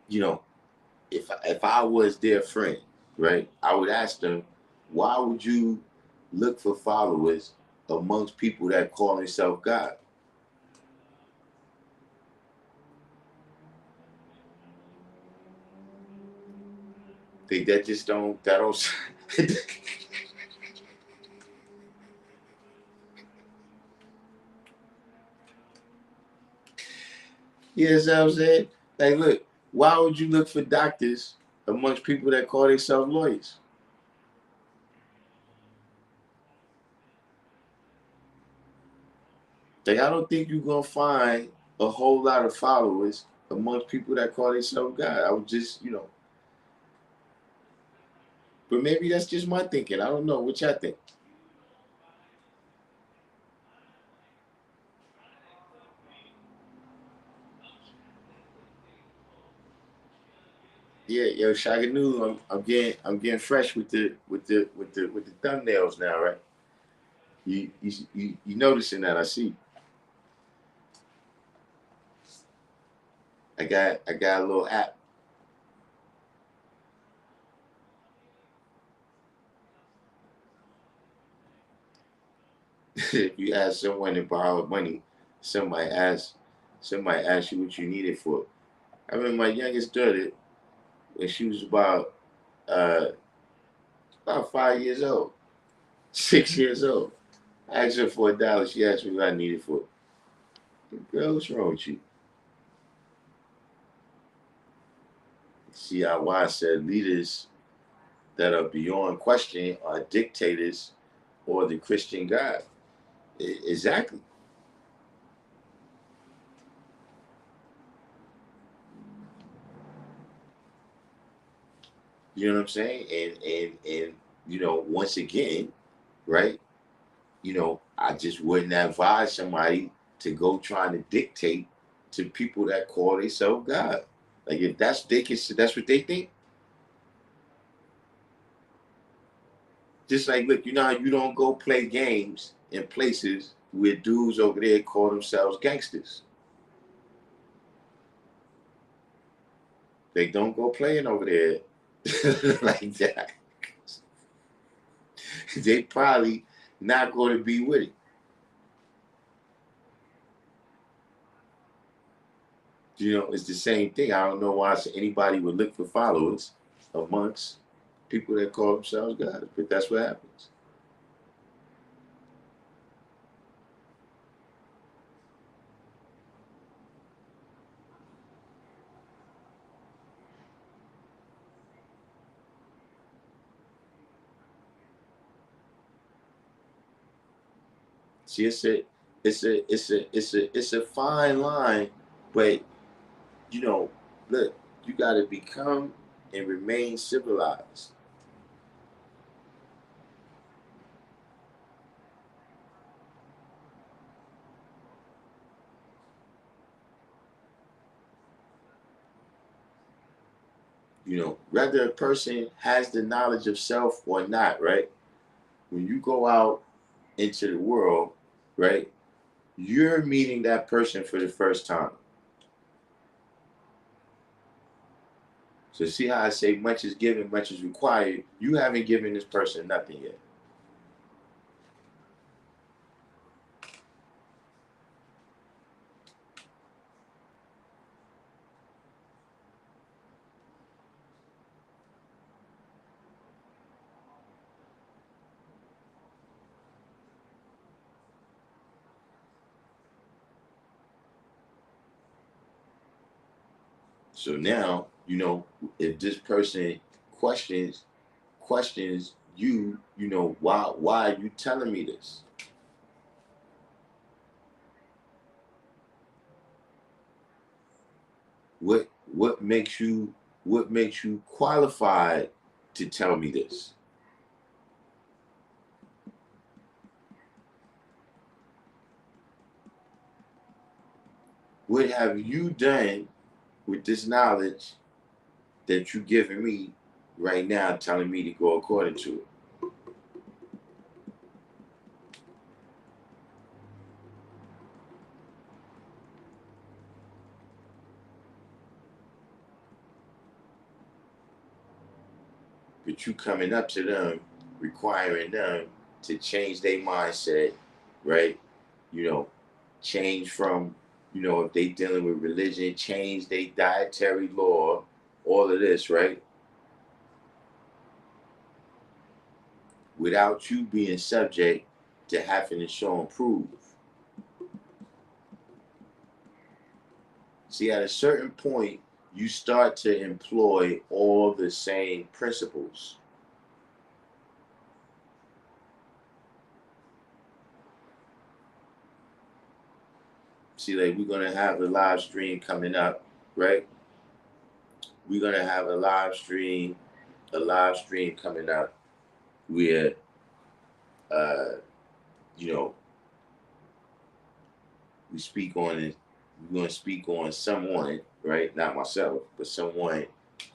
you know, if I was their friend, right? I would ask them, why would you look for followers amongst people that call themselves God? That just don't, that don't. You know what I'm saying? Like, look, why would you look for doctors amongst people that call themselves lawyers? Like, I don't think you're gonna find a whole lot of followers amongst people that call themselves God. I would just, but maybe that's just my thinking. I don't know what y'all think. Yeah, yo, Shaganu, I'm getting fresh with the thumbnails now, right? You noticing that? I see. I got a little app. If you ask someone to borrow money, somebody ask somebody ask you what you need it for. I remember my youngest daughter when she was uh about 5 years old, 6 years old. I asked her for $1. She asked me what I needed for. Girl, what's wrong with you? See how why I said leaders that are beyond question are dictators or the Christian God. Exactly. You know what I'm saying? And once again, right? I just wouldn't advise somebody to go trying to dictate to people that call themselves God. Like, if that's what they think. Just like, look, you know how you don't go play games in places where dudes over there call themselves gangsters. They don't go playing over there like that. They probably not going to be with it. It's the same thing. I don't know why anybody would look for followers amongst people that call themselves God, but that's what happens. See, it's a fine line, but look, you got to become and remain civilized. Whether a person has the knowledge of self or not, right? When you go out into the world, right, you're meeting that person for the first time. So see how I say much is given, much is required. You haven't given this person nothing yet. So now, if this person questions you, why are you telling me this? What makes you qualified to tell me this? What have you done with this knowledge that you're giving me right now, telling me to go according to it? But you coming up to them, requiring them to change their mindset, right? Change from, if they dealing with religion, change their dietary law, all of this, right? Without you being subject to having to show and prove. See, at a certain point, you start to employ all the same principles. See, like we're gonna have a live stream coming up, right? We're gonna have a live stream coming up where, uh, you know, we speak on it. We're gonna speak on someone, right? Not myself, but someone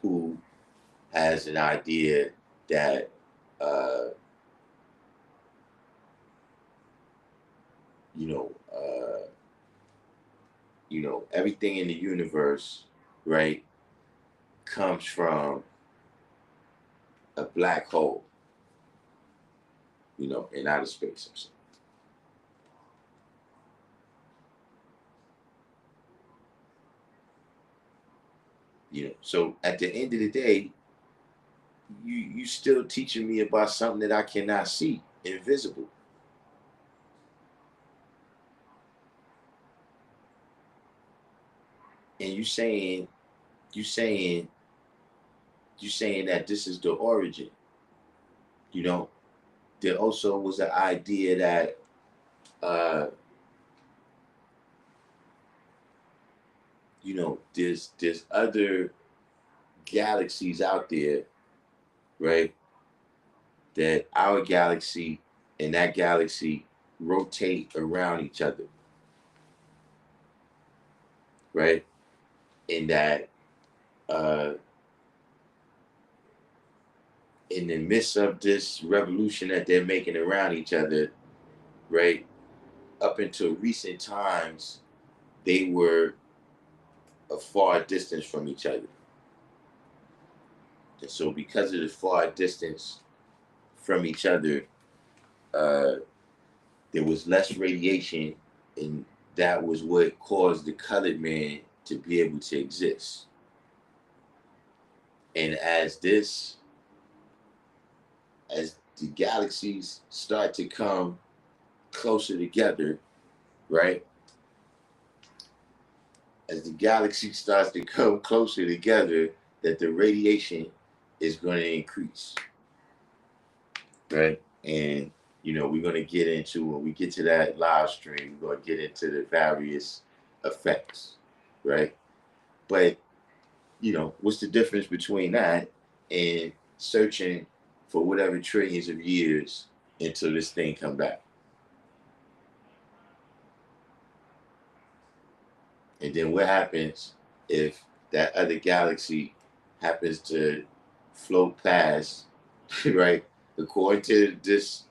who has an idea that, uh, you know, uh, everything in the universe, right, comes from a black hole, in outer space. I'm saying. So at the end of the day, you still teaching me about something that I cannot see, invisible. And you saying you saying that this is the origin. You know, there also was an idea that, uh, there's other galaxies out there, right? That our galaxy and that galaxy rotate around each other, right? And that, uh, in the midst of this revolution that they're making around each other, right? Up until recent times, they were a far distance from each other. And so, because of the far distance from each other, uh, there was less radiation, and that was what caused the colored man to be able to exist. And as the galaxies start to come closer together, right? As the galaxy starts to come closer together, that the radiation is going to increase, right? And we're going to get into, when we get to that live stream, we're going to get into the various effects, right? But what's the difference between that and searching for whatever trillions of years until this thing come back? And then what happens if that other galaxy happens to float past, right? According to this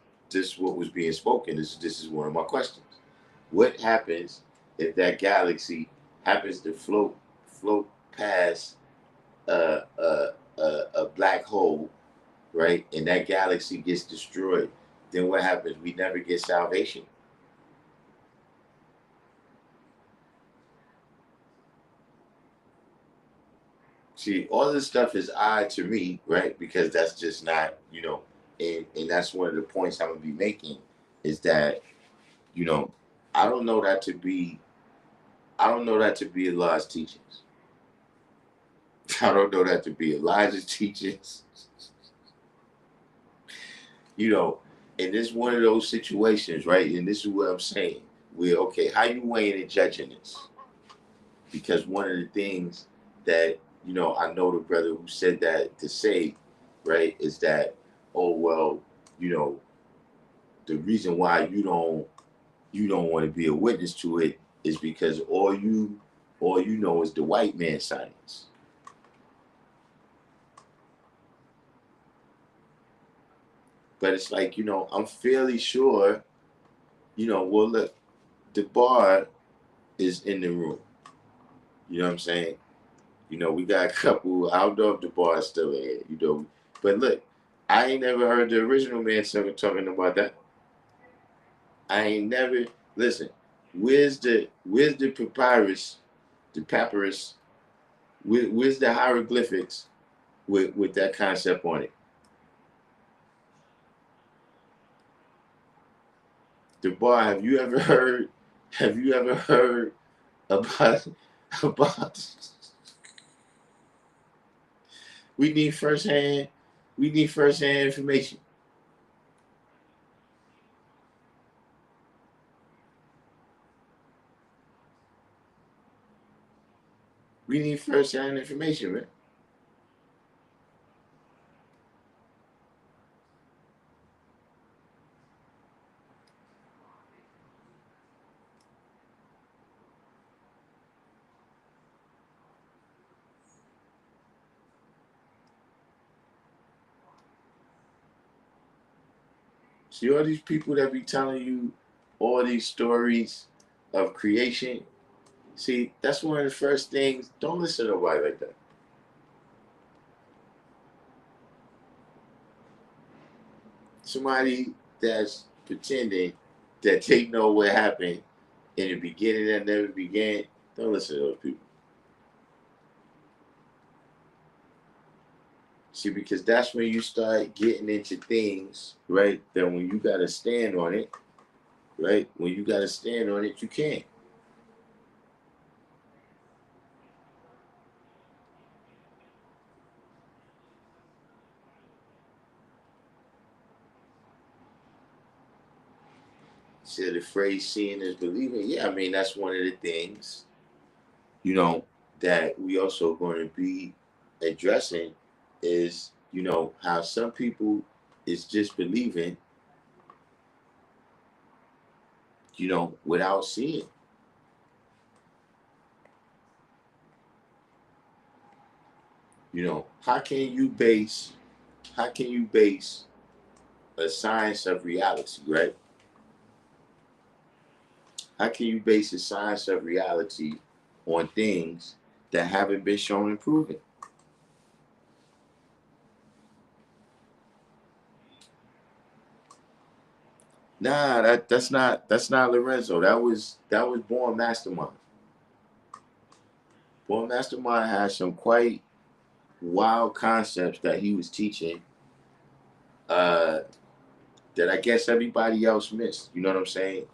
what was being spoken, this is one of my questions. What happens if that galaxy happens to float past a black hole, right? And that galaxy gets destroyed? Then what happens? We never get salvation. See, all this stuff is odd to me, right? Because that's just not, and that's one of the points I'm gonna be making, is that, you know, I don't know that to be, I don't know that to be Allah's teachings. I don't know that to be Elijah's teachings. you know, and this is one of those situations, right? And this is what I'm saying. We're okay. How you weighing and judging this? Because one of the things that I know the brother who said that to say, right, is that, oh well, you know, the reason why you don't want to be a witness to it is because all you know is the white man science. But it's like, I'm fairly sure, well look, the bar is in the room. You know what I'm saying? We got a couple. I don't know if the bar is still in, but look, I ain't never heard the original man talking about that. I ain't never listen. Where's the papyrus? Where's the hieroglyphics with that concept on it? The bar. Have you ever heard about about? We need firsthand. We need firsthand information. We need firsthand information, man. See all these people that be telling you all these stories of creation. See, that's one of the first things. Don't listen to nobody like that. Somebody that's pretending that they know what happened in the beginning that never began. Don't listen to those people. See, because that's when you start getting into things, right? That when you got to stand on it, right? When you got to stand on it, you can't. See, the phrase seeing is believing. Yeah, I mean, that's one of the things, you know, that we also going to be addressing is, how some people is just believing, without seeing. How can you base a science of reality, right? How can you base the science of reality on things that haven't been shown and proven? Nah, that's not Lorenzo. That was Born Mastermind. Born Mastermind has some quite wild concepts that he was teaching, uh, that I guess everybody else missed. You know what I'm saying?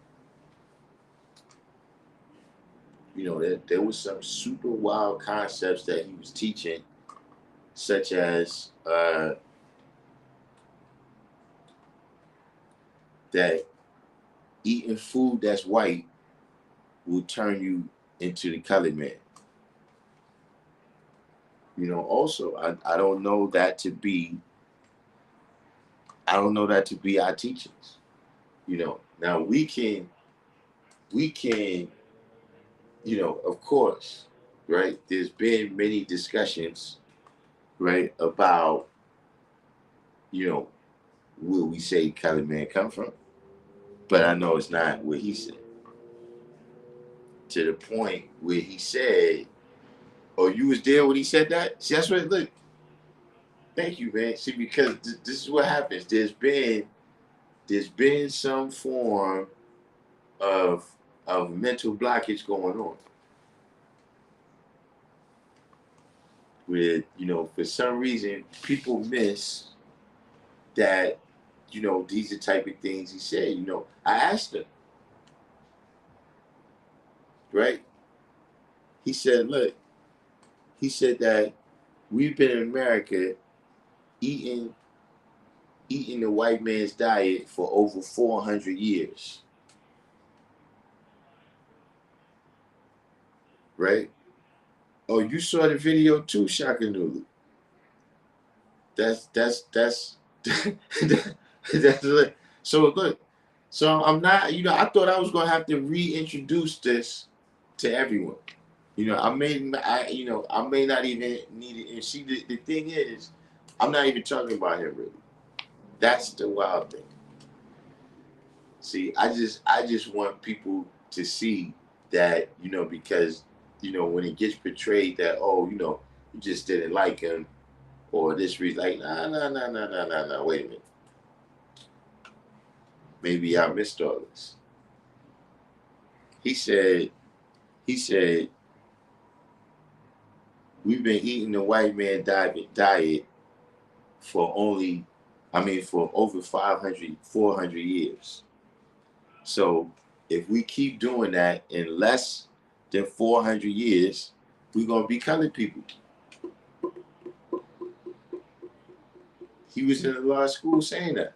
There was some super wild concepts that he was teaching, such as that eating food that's white will turn you into the colored man. Also, I don't know that to be our teachings. Now we can, of course, right? There's been many discussions, right, about, you know, where we say colored man come from, but I know it's not what he said. To the point where he said, "Oh, you was there when he said that." See, that's what. Look, thank you, man. See, because this is what happens. There's been some form of mental blockage going on, where for some reason people miss that. These are the type of things he said. I asked him, right? He said, "Look," he said that we've been in America eating eating the white man's diet for over 400 years, right? Oh, you saw the video too, Shakanulu. That's that's so look. So I'm not. I thought I was gonna have to reintroduce this to everyone. I may not even need it. And see, the thing is, I'm not even talking about him really. That's the wild thing. See, I just want people to see that, because when it gets portrayed that, oh, you just didn't like him, or this reason, like, nah, nah, nah, nah, nah, nah, nah, wait a minute. Maybe I missed all this. He said, he said, we've been eating the white man diet for for over 500, 400 years. So if we keep doing that in less than 400 years, we're going to be colored people. He was in a law school saying that.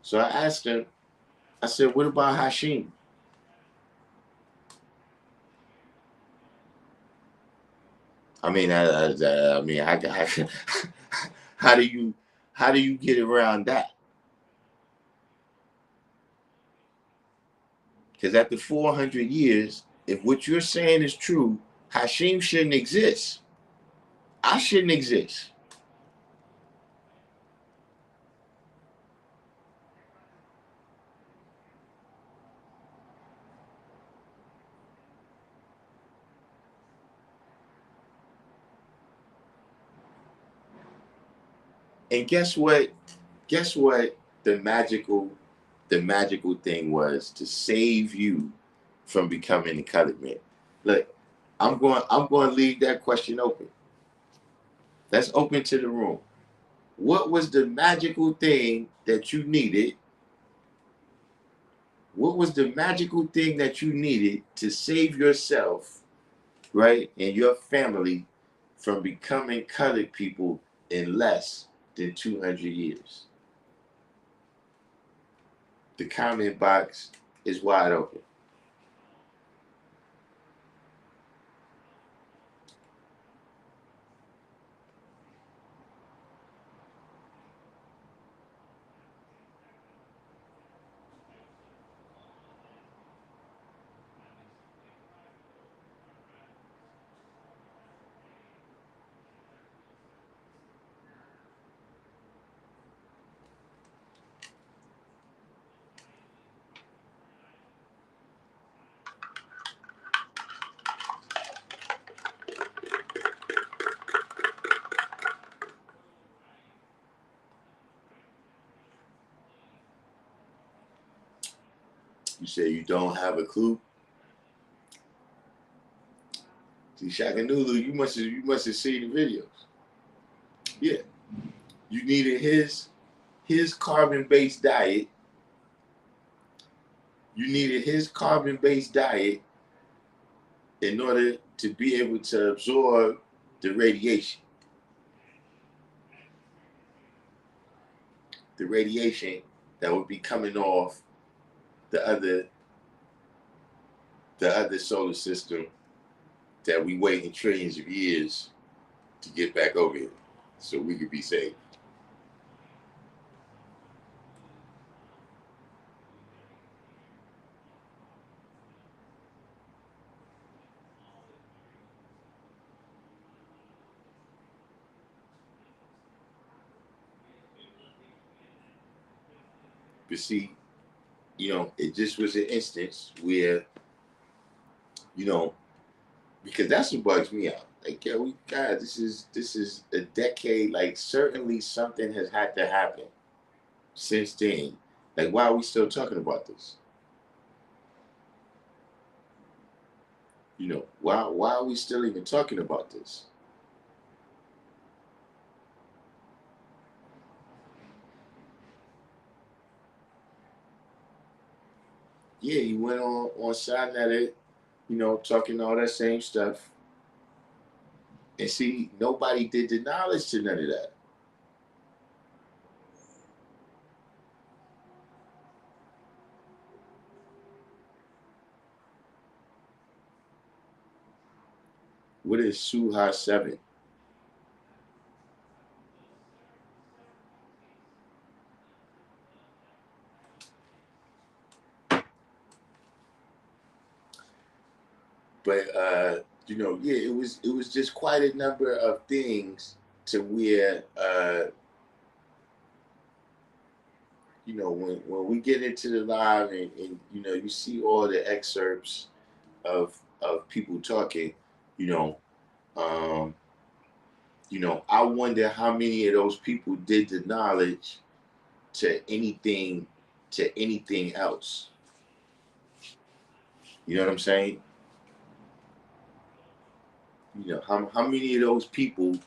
So I asked him, I said, what about Hashim? How do you get around that? Because after 400 years, if what you're saying is true, Hashim shouldn't exist. I shouldn't exist. And guess what? Guess what? The magical thing was to save you from becoming a colored man. Look, I'm going to leave that question open. That's open to the room. What was the magical thing that you needed? What was the magical thing that you needed to save yourself, right, and your family from becoming colored people in less than 200 years? The comment box is wide open. You say you don't have a clue. See, Shakanulu, you must have seen the videos. Yeah, you needed his carbon-based diet. You needed his carbon-based diet in order to be able to absorb the radiation. The radiation that would be coming off the other solar system that we waiting trillions of years to get back over here so we could be saved. But see, it just was an instance where, because that's what bugs me out. Like, yo, this is a decade. Like, certainly something has had to happen since then. Like, why are we still talking about this? Why are we still even talking about this? Yeah, he went on Shine at it, talking all that same stuff. And see, nobody did the knowledge to none of that. What is Suha 7? But yeah, it was just quite a number of things to where when we get into the live and you see all the excerpts of people talking, you know, um, I wonder how many of those people did the knowledge to anything else. You know what I'm saying? How many of those people,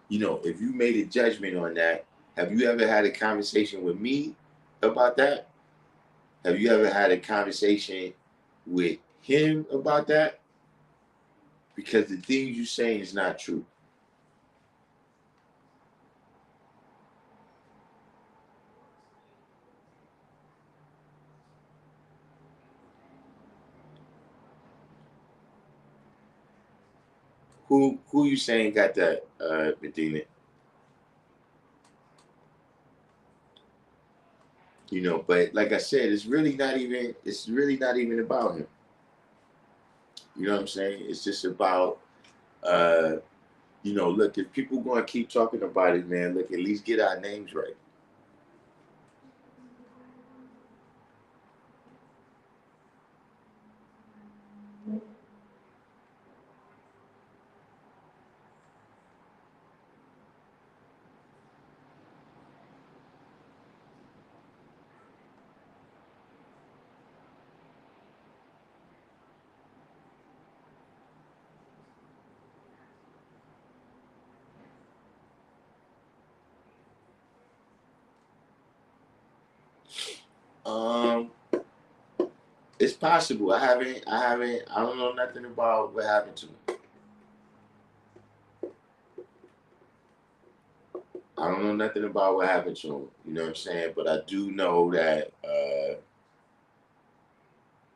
if you made a judgment on that, have you ever had a conversation with me about that? Have you ever had a conversation with him about that? Because the things you're saying is not true. Who you saying got that, Medina? But like I said, it's really not even about him. You know what I'm saying? It's just about uh, look, if people gonna keep talking about it, man, look, at least get our names right. Um, it's possible. I don't know nothing about what happened to him. I don't know nothing about what happened to him. You know what I'm saying? But I do know that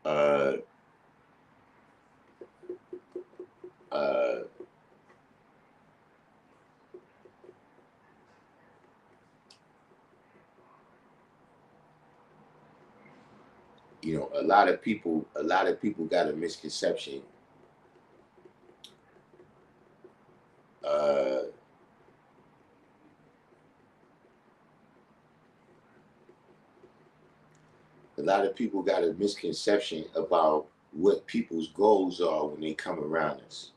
uh, uh, a lot of people got a misconception. Uh, a lot of people got a misconception about what people's goals are when they come around us.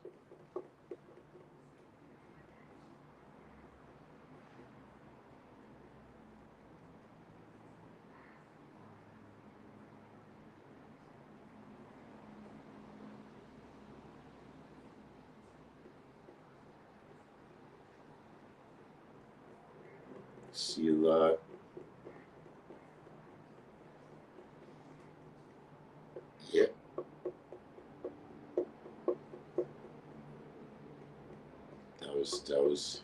See a lot. Yeah, that was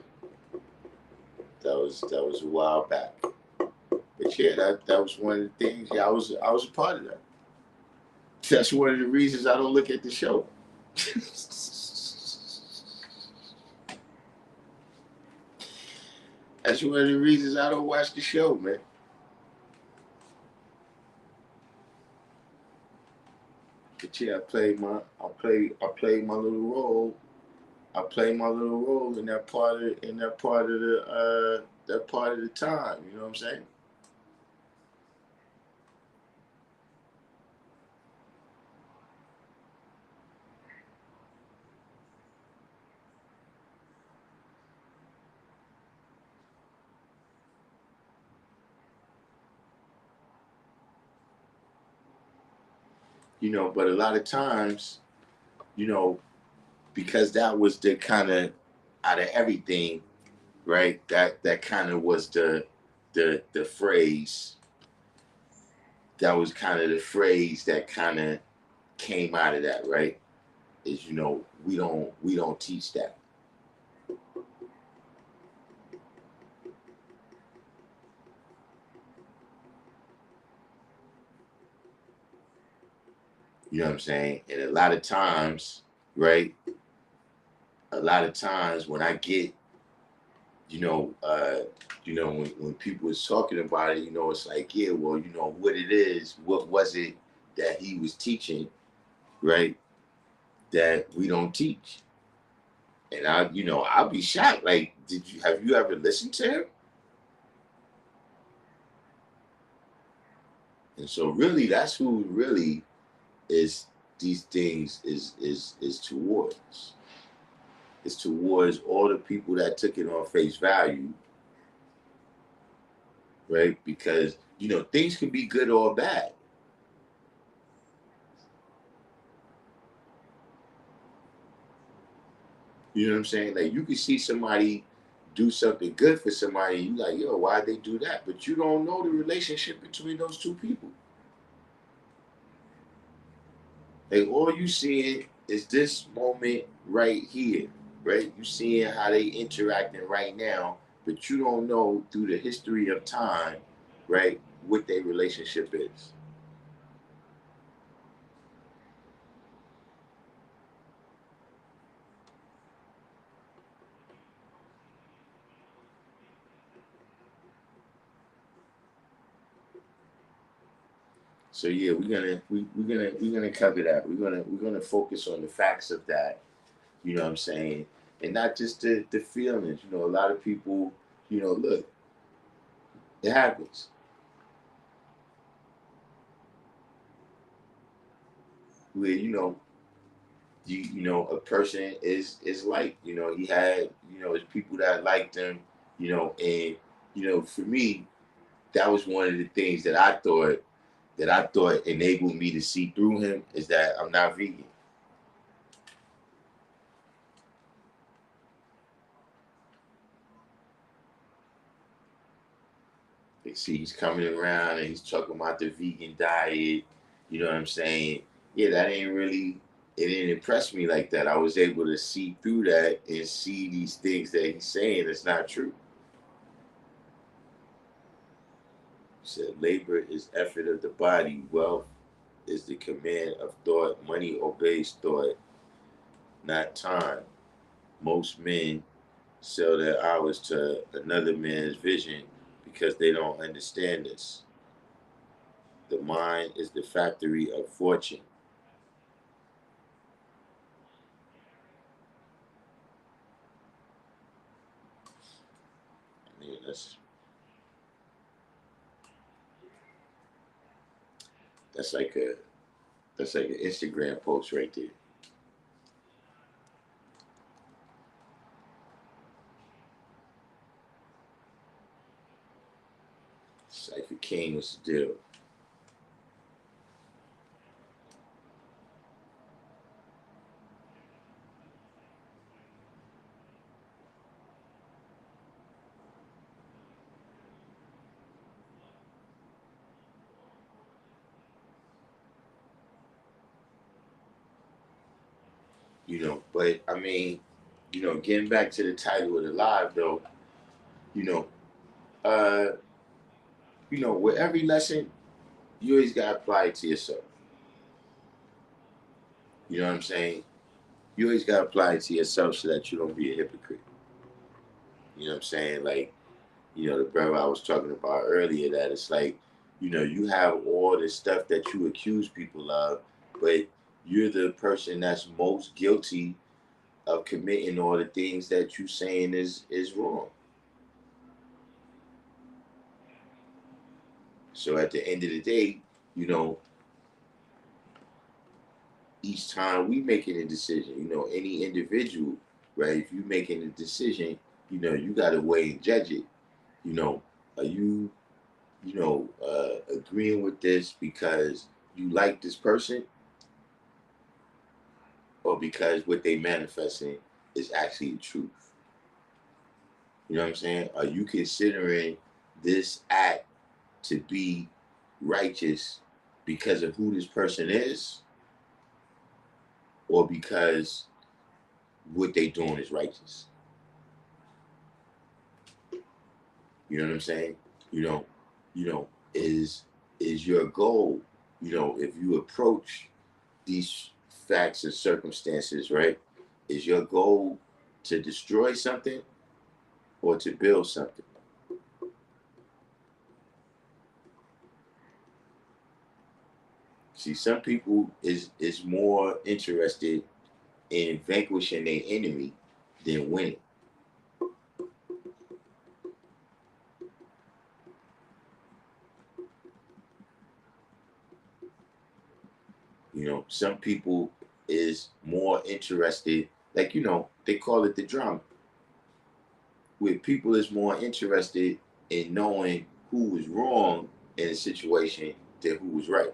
a while back. But yeah, that was one of the things. Yeah, I was a part of that. That's one of the reasons I don't look at the show. That's one of the reasons I don't watch the show, man. But yeah, I play my little role. I play my little role in that part of the time. You know what I'm saying? But a lot of times, you know, because that was the kind of out of everything, right? That kind of was the phrase. That was kind of the phrase that kind of came out of that, right? Is we don't teach that. You know what I'm saying? And a lot of times, right? A lot of times when I get, you know, uh, when people was talking about it, it's like, yeah, well, what it is, what was it that he was teaching, right? That we don't teach. And I'll be shocked. Like, have you ever listened to him? And so really that's who really is these things is towards. It's towards all the people that took it on face value, right? Because things can be good or bad. You know what I'm saying? Like you can see somebody do something good for somebody, and you like, yo, why'd they do that? But you don't know the relationship between those two people. Like all you seeing is this moment right here, right? You seeing how they interacting right now, but you don't know through the history of time, right, what their relationship is. So yeah, we're gonna cover that. We're gonna focus on the facts of that. You know what I'm saying, and not just the feelings. A lot of people, look, it happens. Where a person is like he had his people that liked him, and for me that was one of the things that I thought enabled me to see through him is that I'm not vegan. Like, see, he's coming around and he's talking about the vegan diet. You know what I'm saying? Yeah, that ain't really. It didn't impress me like that. I was able to see through that and see these things that he's saying is not true. He said labor is effort of the body, wealth is the command of thought, money obeys thought, not time. Most men sell their hours to another man's vision because they don't understand this. The mind is the factory of fortune. I mean, that's like a that's like an Instagram post right there. Cypher King was the deal. But I mean, getting back to the title of the live though, you know, uh, with every lesson, you always gotta apply it to yourself. You know what I'm saying? You always gotta apply it to yourself so that you don't be a hypocrite. You know what I'm saying? Like, the brother I was talking about earlier, that it's like, you have all this stuff that you accuse people of, but you're the person that's most guilty of committing all the things that you saying is wrong. So at the end of the day, you know, each time we making a decision, any individual, right? If you making a decision, you got to weigh and judge it. Are you, agreeing with this because you like this person, or because what they manifesting is actually the truth? You know what I'm saying? Are you considering this act to be righteous because of who this person is, or because what they doing is righteous? You know what I'm saying? You know, is your goal, if you approach these facts and circumstances, right? Is your goal to destroy something or to build something? See, some people is more interested in vanquishing their enemy than winning. Some people is more interested, like, they call it the drama. With people is more interested in knowing who was wrong in a situation than who was right.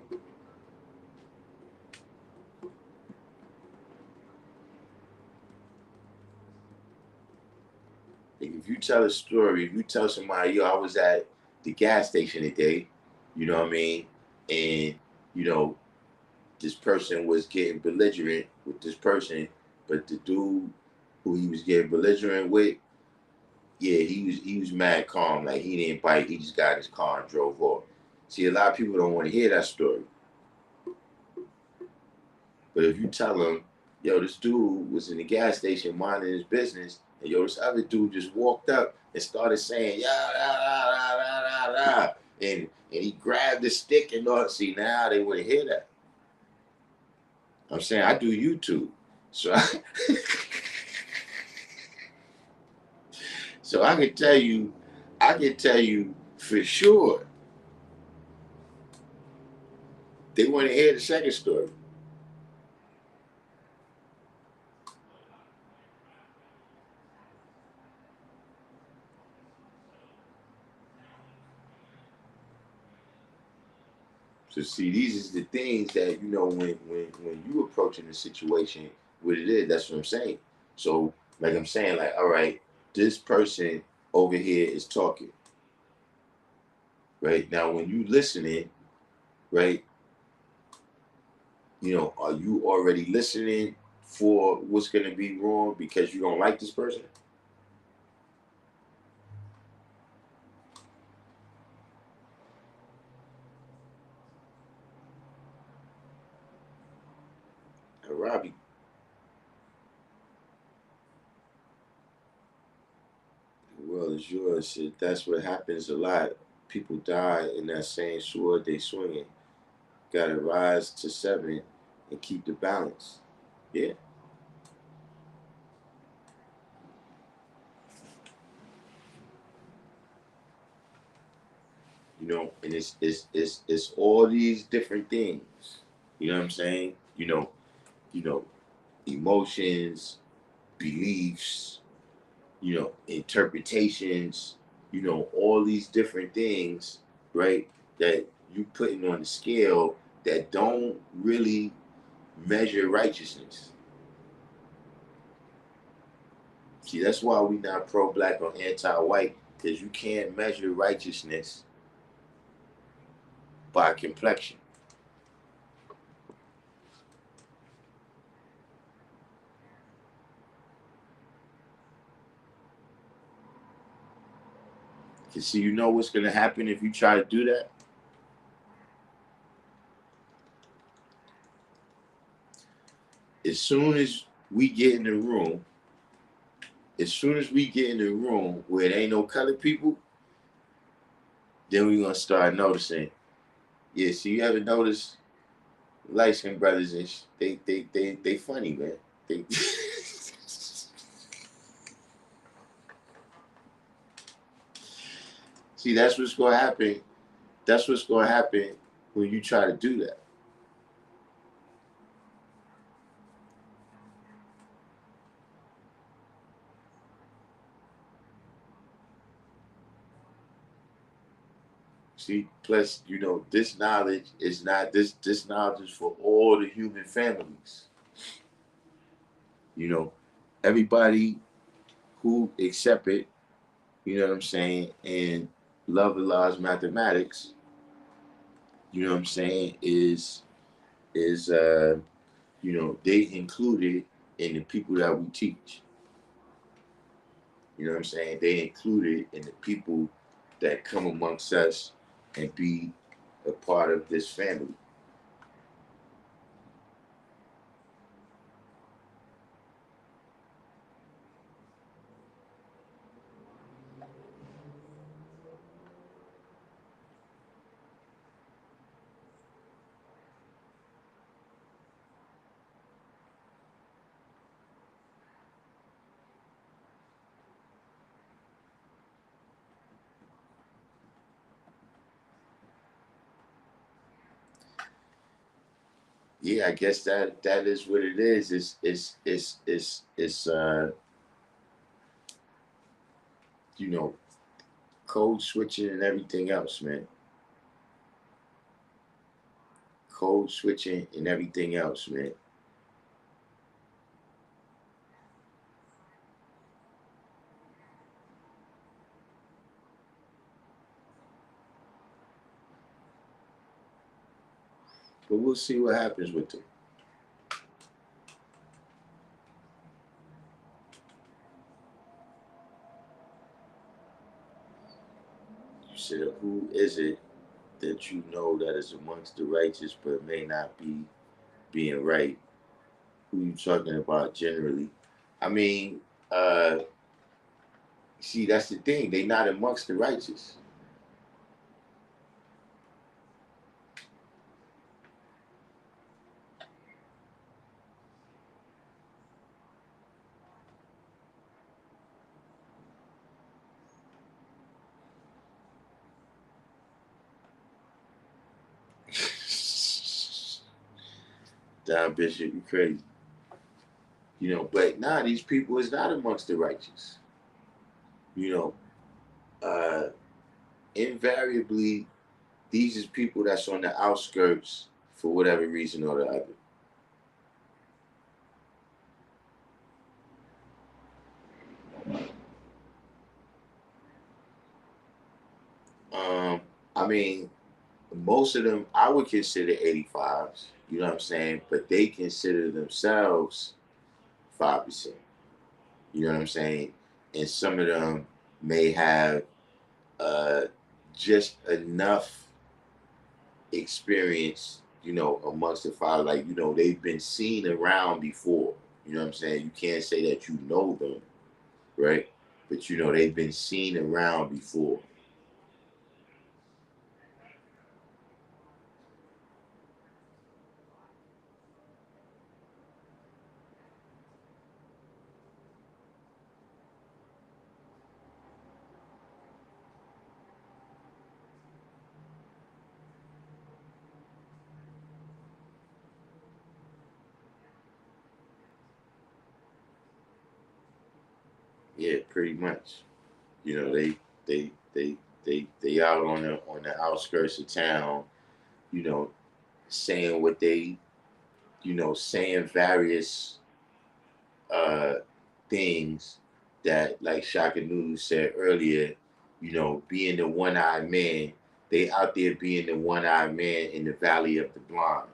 Like, if you tell a story, if you tell somebody, yo, I was at the gas station today, you know what I mean? And, you know, this person was getting belligerent with this person, but the dude who he was getting belligerent with, yeah, he was mad calm. Like, he didn't bite. He just got in his car and drove off. See, a lot of people don't want to hear that story. But if you tell them, yo, this dude was in the gas station minding his business, and yo, this other dude just walked up and started saying, yeah, la, la, la, la, la, la, and he grabbed the stick and all. See, now they wouldn't hear that. I'm saying, I do YouTube, so so I can tell you for sure they want to hear the second story. So see, these is the things that when you approaching the situation, what it is. That's what I'm saying. So like I'm saying, like, all right, this person over here is talking, right? Now when you listening, right, are you already listening for what's gonna be wrong because you don't like this person? Robbie, the world is yours. Shit, that's what happens a lot. People die in that same sword they swinging. Gotta rise to seven and keep the balance. Yeah. And it's all these different things. You know what I'm saying? You know, emotions, beliefs, interpretations, all these different things, right? That you putting on the scale that don't really measure righteousness. See, that's why we not pro-black or anti-white, because you can't measure righteousness by complexion. Cause see, you know what's gonna happen if you try to do that? As soon as we get in the room, where there ain't no colored people, then we gonna start noticing. Yeah, see, you ever notice light skinned brothers and they funny, man. They see, that's what's gonna happen. That's what's gonna happen when you try to do that. See, plus, this knowledge is not this knowledge is for all the human families. You know, everybody who accept it, you know what I'm saying, and love Allah's mathematics, you know what I'm saying, is they included in the people that we teach. You know what I'm saying? They included in the people that come amongst us and be a part of this family. Yeah, I guess that is what it is. It's you know code switching and everything else, man. Code switching and everything else, man. But we'll see what happens with them. You said, who is it that you know that is amongst the righteous but may not be being right? Who you talking about generally? I mean, see, that's the thing. They not amongst the righteous. Don Bishop, you crazy. But these people is not amongst the righteous. You know, uh, invariably, these is people that's on the outskirts for whatever reason or the other. Um, I mean, most of them I would consider 85s. You know what I'm saying? But they consider themselves 5%. You know what I'm saying? And some of them may have uh, just enough experience, amongst the five. Like, they've been seen around before. You know what I'm saying? You can't say that you know them, right? But they've been seen around before. Yeah, pretty much. They out on the outskirts of town, you know, saying what they, saying various uh things that, like Shaka Nunu said earlier, being the one-eyed man. They out there being the one-eyed man in the valley of the blind.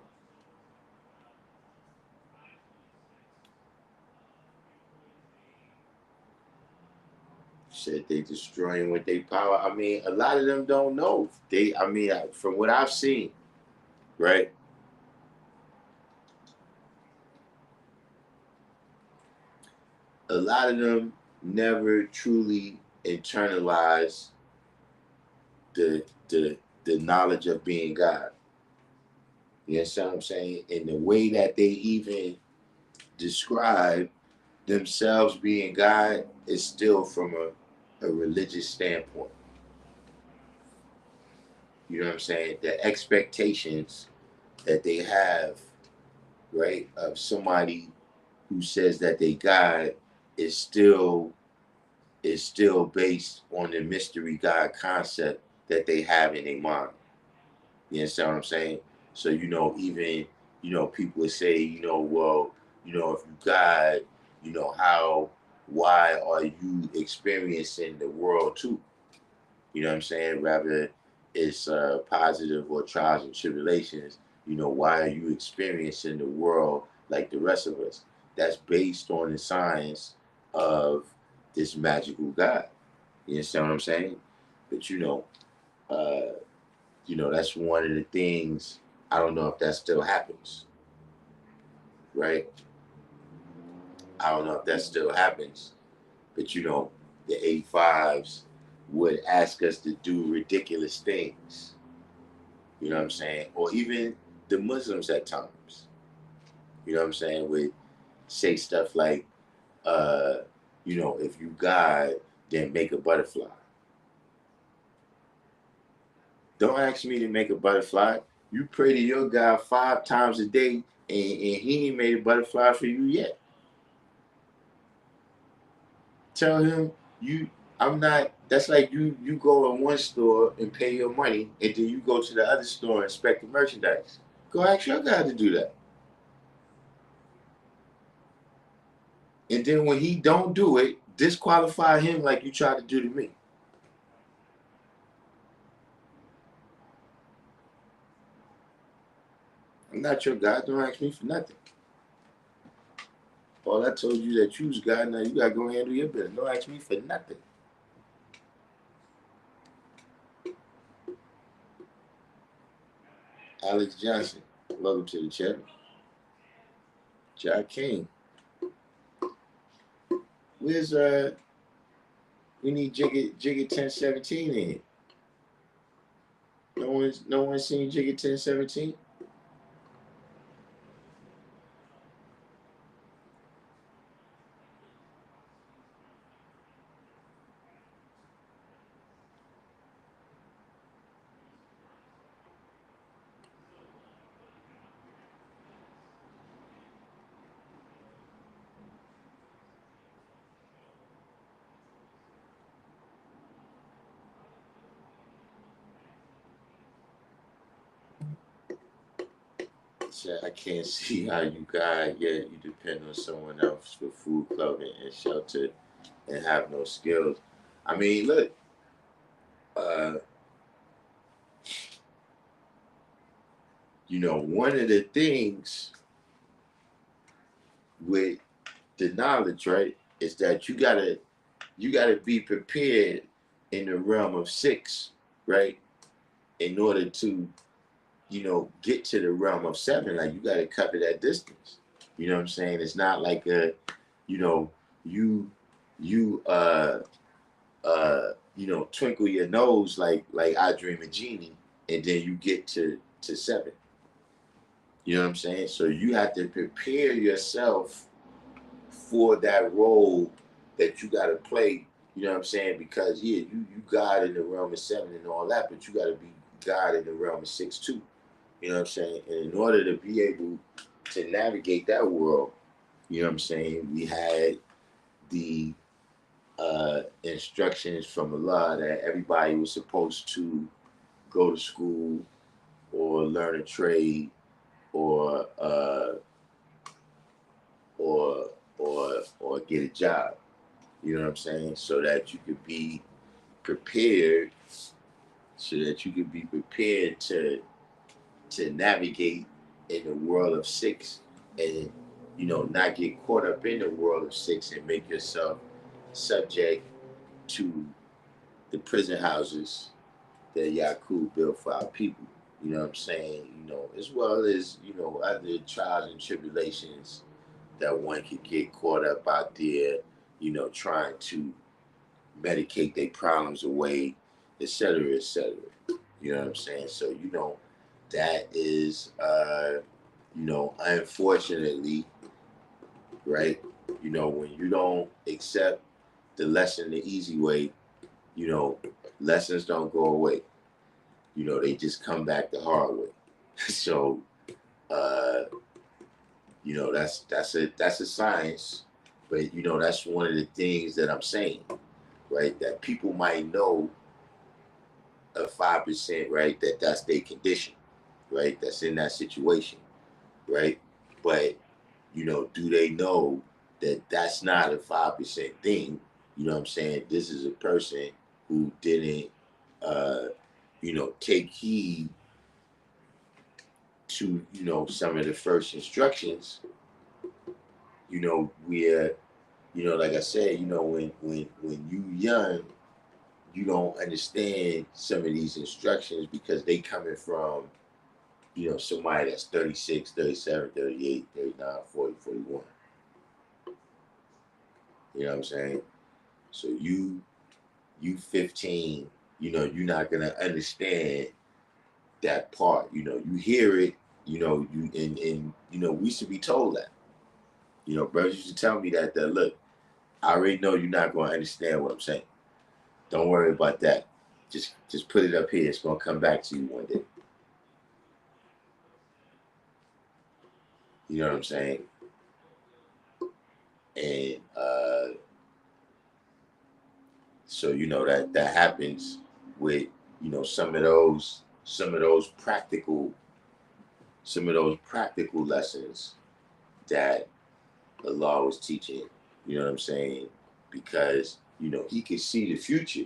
said they destroying with their power. I mean, a lot of them don't know. From what I've seen, right? A lot of them never truly internalize the knowledge of being God. You understand what I'm saying? And the way that they even describe themselves being God is still from a religious standpoint. You know what I'm saying? The expectations that they have, right, of somebody who says that they God is still based on the mystery God concept that they have in their mind. You understand what I'm saying? So, even, people would say, well, if you God, why are you experiencing the world too? You know what I'm saying? Rather it's positive or trials and tribulations, why are you experiencing the world like the rest of us? That's based on the science of this magical God. You understand what I'm saying? But uh, that's one of the things. I don't know if that still happens, right? I don't know if that still happens, but the 85s would ask us to do ridiculous things. You know what I'm saying? Or even the Muslims at times. You know what I'm saying? Would say stuff like, uh, if you God, then make a butterfly. Don't ask me to make a butterfly. You pray to your God 5 times a day, and he ain't made a butterfly for you yet. Tell him I'm not. That's like you go in one store and pay your money, and then you go to the other store and inspect the merchandise. Go ask your God to do that. And then when he don't do it, disqualify him like you tried to do to me. I'm not your God. Don't ask me for nothing. All I told you that you was God. Now you gotta go handle your business. Don't ask me for nothing. Alex Johnson, welcome to the chat. Darkim, where's we need Jigga 1017 in here. No one's seen Jigga 1017. I can't see how you guys yet you depend on someone else for food, clothing, and shelter and have no skills. I mean, look, uh, one of the things with the knowledge, right, is that you gotta be prepared in the realm of 6, right, in order to get to the realm of 7. Like you gotta cover that distance. You know what I'm saying? It's not like you know, you you twinkle your nose like I Dream a Genie, and then you get to 7. You know what I'm saying? So you have to prepare yourself for that role that you got to play. You know what I'm saying? Because you God in the realm of 7 and all that, but you got to be God in the realm of 6 too. You know what I'm saying? And in order to be able to navigate that world, you know what I'm saying, we had the instructions from Allah that everybody was supposed to go to school or learn a trade or or or get a job. You know what I'm saying? So that you could be prepared, to navigate in the world of 6, and not get caught up in the world of 6 and make yourself subject to the prison houses that Yakub built for our people. You know what I'm saying? As well as, other trials and tribulations that one could get caught up out there, trying to medicate their problems away, et cetera, et cetera. You know what I'm saying? So, that is, unfortunately, right? When you don't accept the lesson the easy way, lessons don't go away. They just come back the hard way. So, uh, that's a science, but that's one of the things that I'm saying, right? That people might know a 5%, right? That's their condition, right? That's in that situation, right? But do they know that that's not a 5% thing? You know what I'm saying? This is a person who didn't, uh, take heed to some of the first instructions. Where like I said, when you young, you don't understand some of these instructions because they coming from somebody that's 36, 37, 38, 39, 40, 41. You know what I'm saying? So you 15, you're not gonna understand that part. You hear it, you and we should be told that. Brothers used to tell me that look, I already know you're not gonna understand what I'm saying. Don't worry about that. Just put it up here. It's gonna come back to you one day. You know what I'm saying? And so that happens with some of those practical lessons that Allah was teaching. You know what I'm saying? Because He could see the future.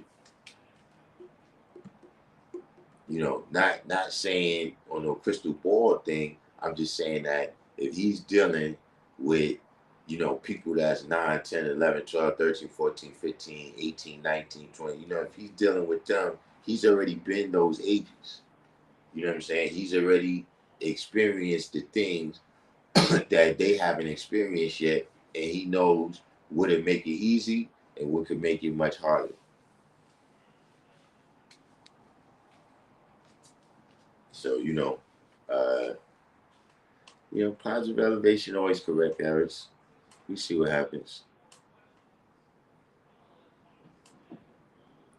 Not saying on no crystal ball thing. I'm just saying that if He's dealing with people that's 9, 10, 11, 12, 13, 14, 15, 18, 19, 20, if He's dealing with them, He's already been those ages. You know what I'm saying? He's already experienced the things that they haven't experienced yet, and He knows what would make it easy and what could make it much harder. So positive elevation always correct errors. We see what happens.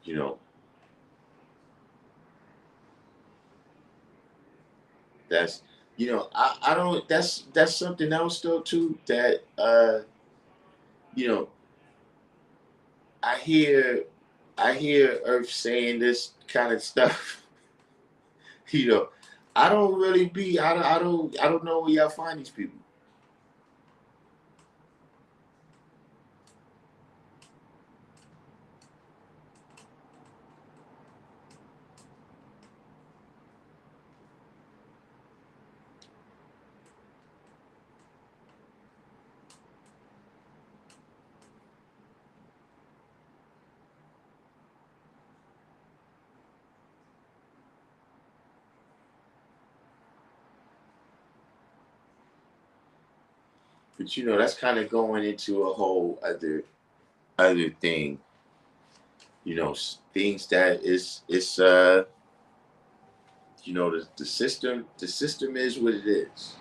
You know, that's I don't that's something else though too that you know I hear Earth saying this kind of stuff. you know, I don't really be I don't know where y'all find these people. But that's kind of going into a whole other thing. Things that it's the system is what it is.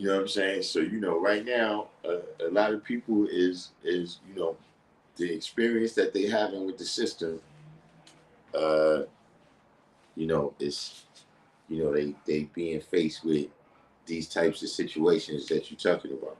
You know what I'm saying? So right now, a lot of people is the experience that they having with the system. Uh, is they being faced with these types of situations that you're talking about.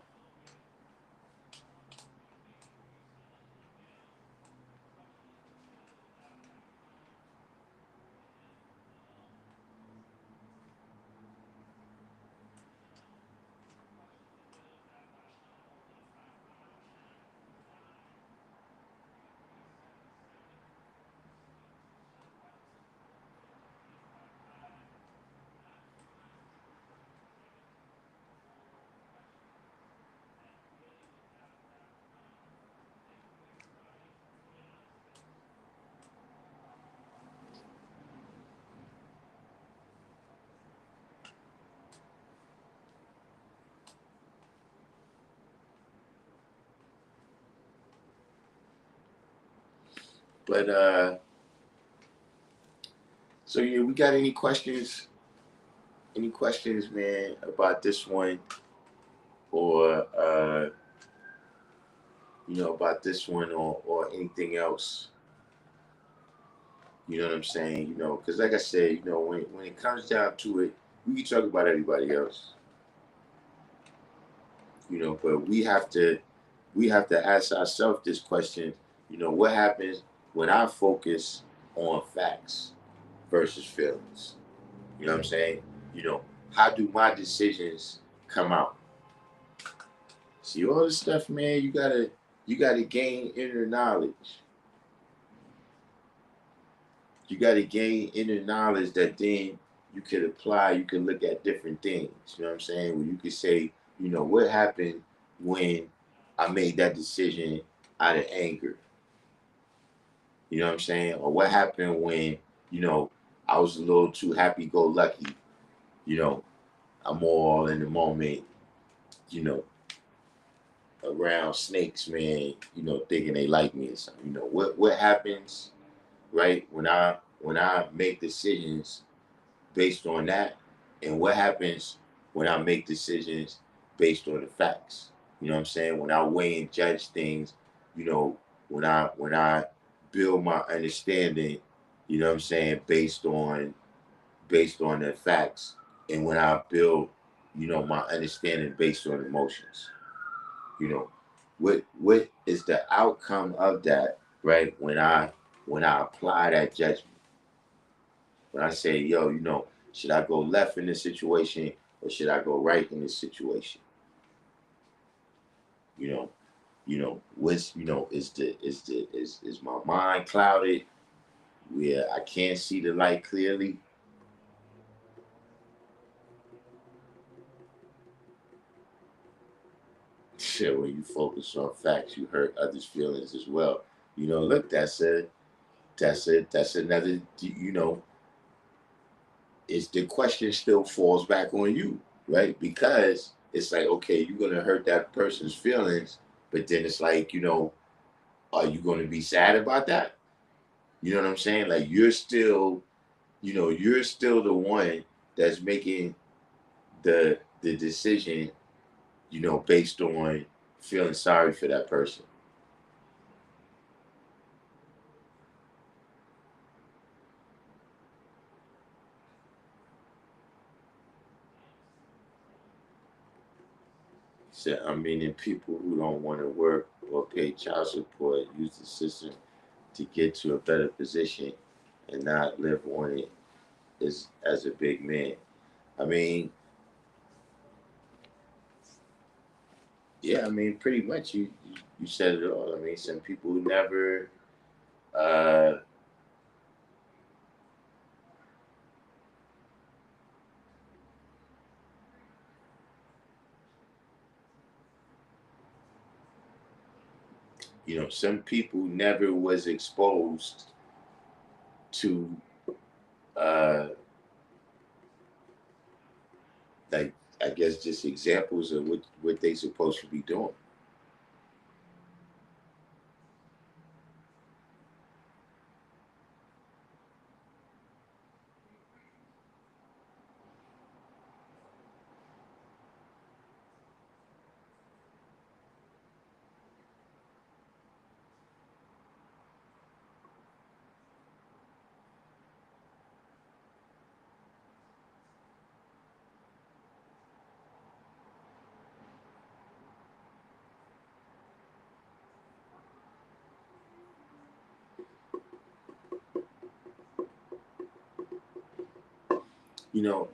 But so yeah, we got any questions? Any questions, man, about this one, or about this one, or anything else? You know what I'm saying? Because like I said, when it comes down to it, we can talk about everybody else. But we have to ask ourselves this question. What happens when I focus on facts versus feelings? You know what I'm saying? You know, how do my decisions come out? See all this stuff, man. You gotta gain inner knowledge. You gotta gain inner knowledge that then you could apply. You can look at different things. You know what I'm saying? Where you could say, what happened when I made that decision out of anger. You know what I'm saying? Or what happened when I was a little too happy-go-lucky. You know, I'm all in the moment. You know, around snakes, man, thinking they like me or something. What happens, right, when I make decisions based on that, and what happens when I make decisions based on the facts. You know what I'm saying? When I weigh and judge things, you know, when I build my understanding, you know what I'm saying, based on the facts, and when I build, my understanding based on emotions. you know what is the outcome of that, right, when I apply that judgment, when I say, yo, should I go left in this situation or should I go right in this situation? you know what's is my mind clouded where I can't see the light clearly? Shit, when you focus on facts, you hurt others feelings as well. Look, that's another, it's the question still falls back on you, right? Because it's like, okay, you're gonna hurt that person's feelings, but then it's like, are you gonna be sad about that? You know what I'm saying? Like you're still the one that's making the decision, based on feeling sorry for that person. So I mean, and people who don't want to work or pay child support use the system to get to a better position and not live on it as a big man. I mean, yeah, I mean, pretty much you said it all. I mean, some people who never, uh, some people never was exposed to, uh, like, I guess just examples of what they supposed to be doing.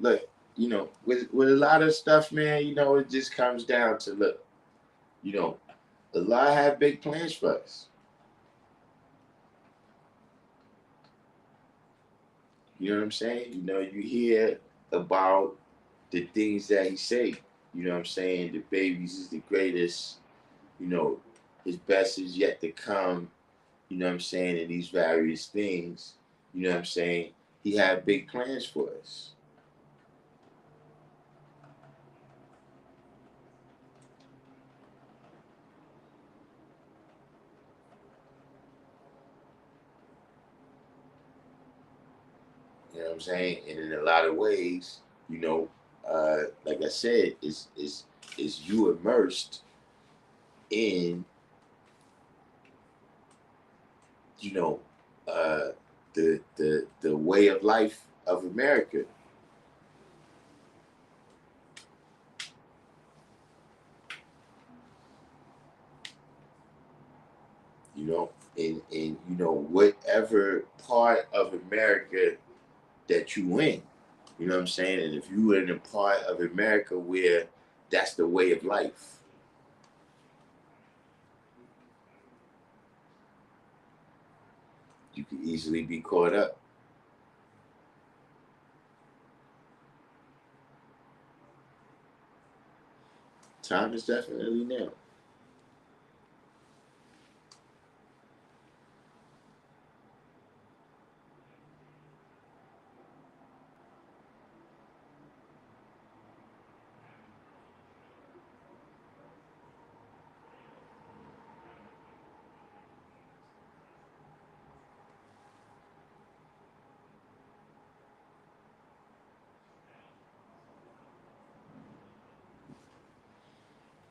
Look, with a lot of stuff, man, it just comes down to, look, you know, Allah have big plans for us. You know what I'm saying? You hear about the things that he say. You know what I'm saying? The babies is the greatest. You know, his best is yet to come. You know what I'm saying? And these various things. You know what I'm saying? He had big plans for us. I'm saying? And in a lot of ways, you know, like I said, is you immersed in, you know, uh, the way of life of America. You know, in you know whatever part of America that you in. You know what I'm saying? And if you in a part of America where that's the way of life, you could easily be caught up. Time is definitely now.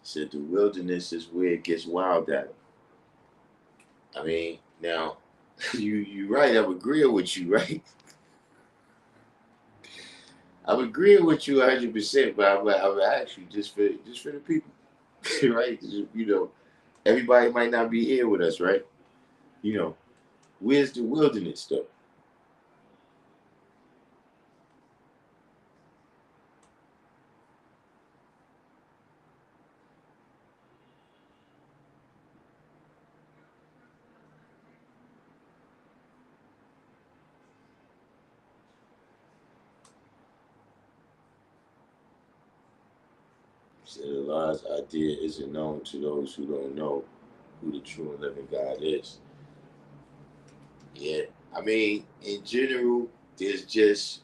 Said the wilderness is where it gets wild at. I mean, now you right. I'm agreeing with you, right? I'm agreeing with you 100%. But I'm actually just for the people, right? You know, everybody might not be here with us, right? You know, where's the wilderness though? Said the Lord's idea isn't known to those who don't know who the true and living God is. Yeah, I mean, in general, there's just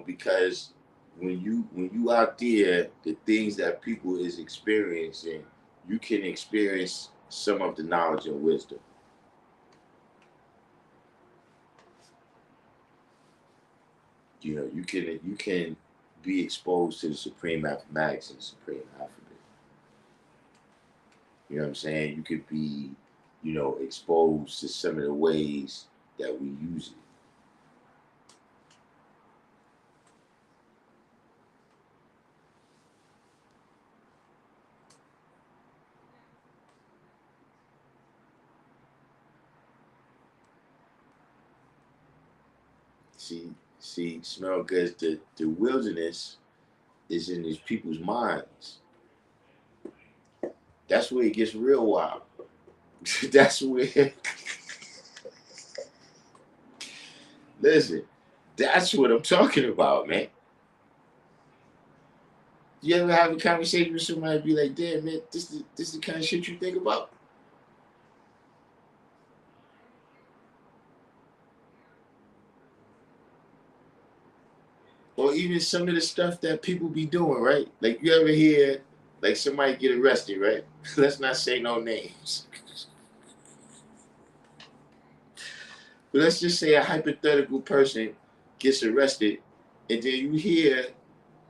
because when you out there, the things that people is experiencing, you can experience some of the knowledge and wisdom. You can be exposed to the supreme mathematics and the supreme alphabet. You know what I'm saying? You could be, exposed to some of the ways that we use it. Smell good. The wilderness is in these people's minds. That's where it gets real wild. That's where, listen, that's what I'm talking about, man. You ever have a conversation with somebody and be like, damn, man, this the kind of shit you think about? Or even some of the stuff that people be doing, right? Like, you ever hear, like, somebody get arrested, right? Let's not say no names. But let's just say a hypothetical person gets arrested, and then you hear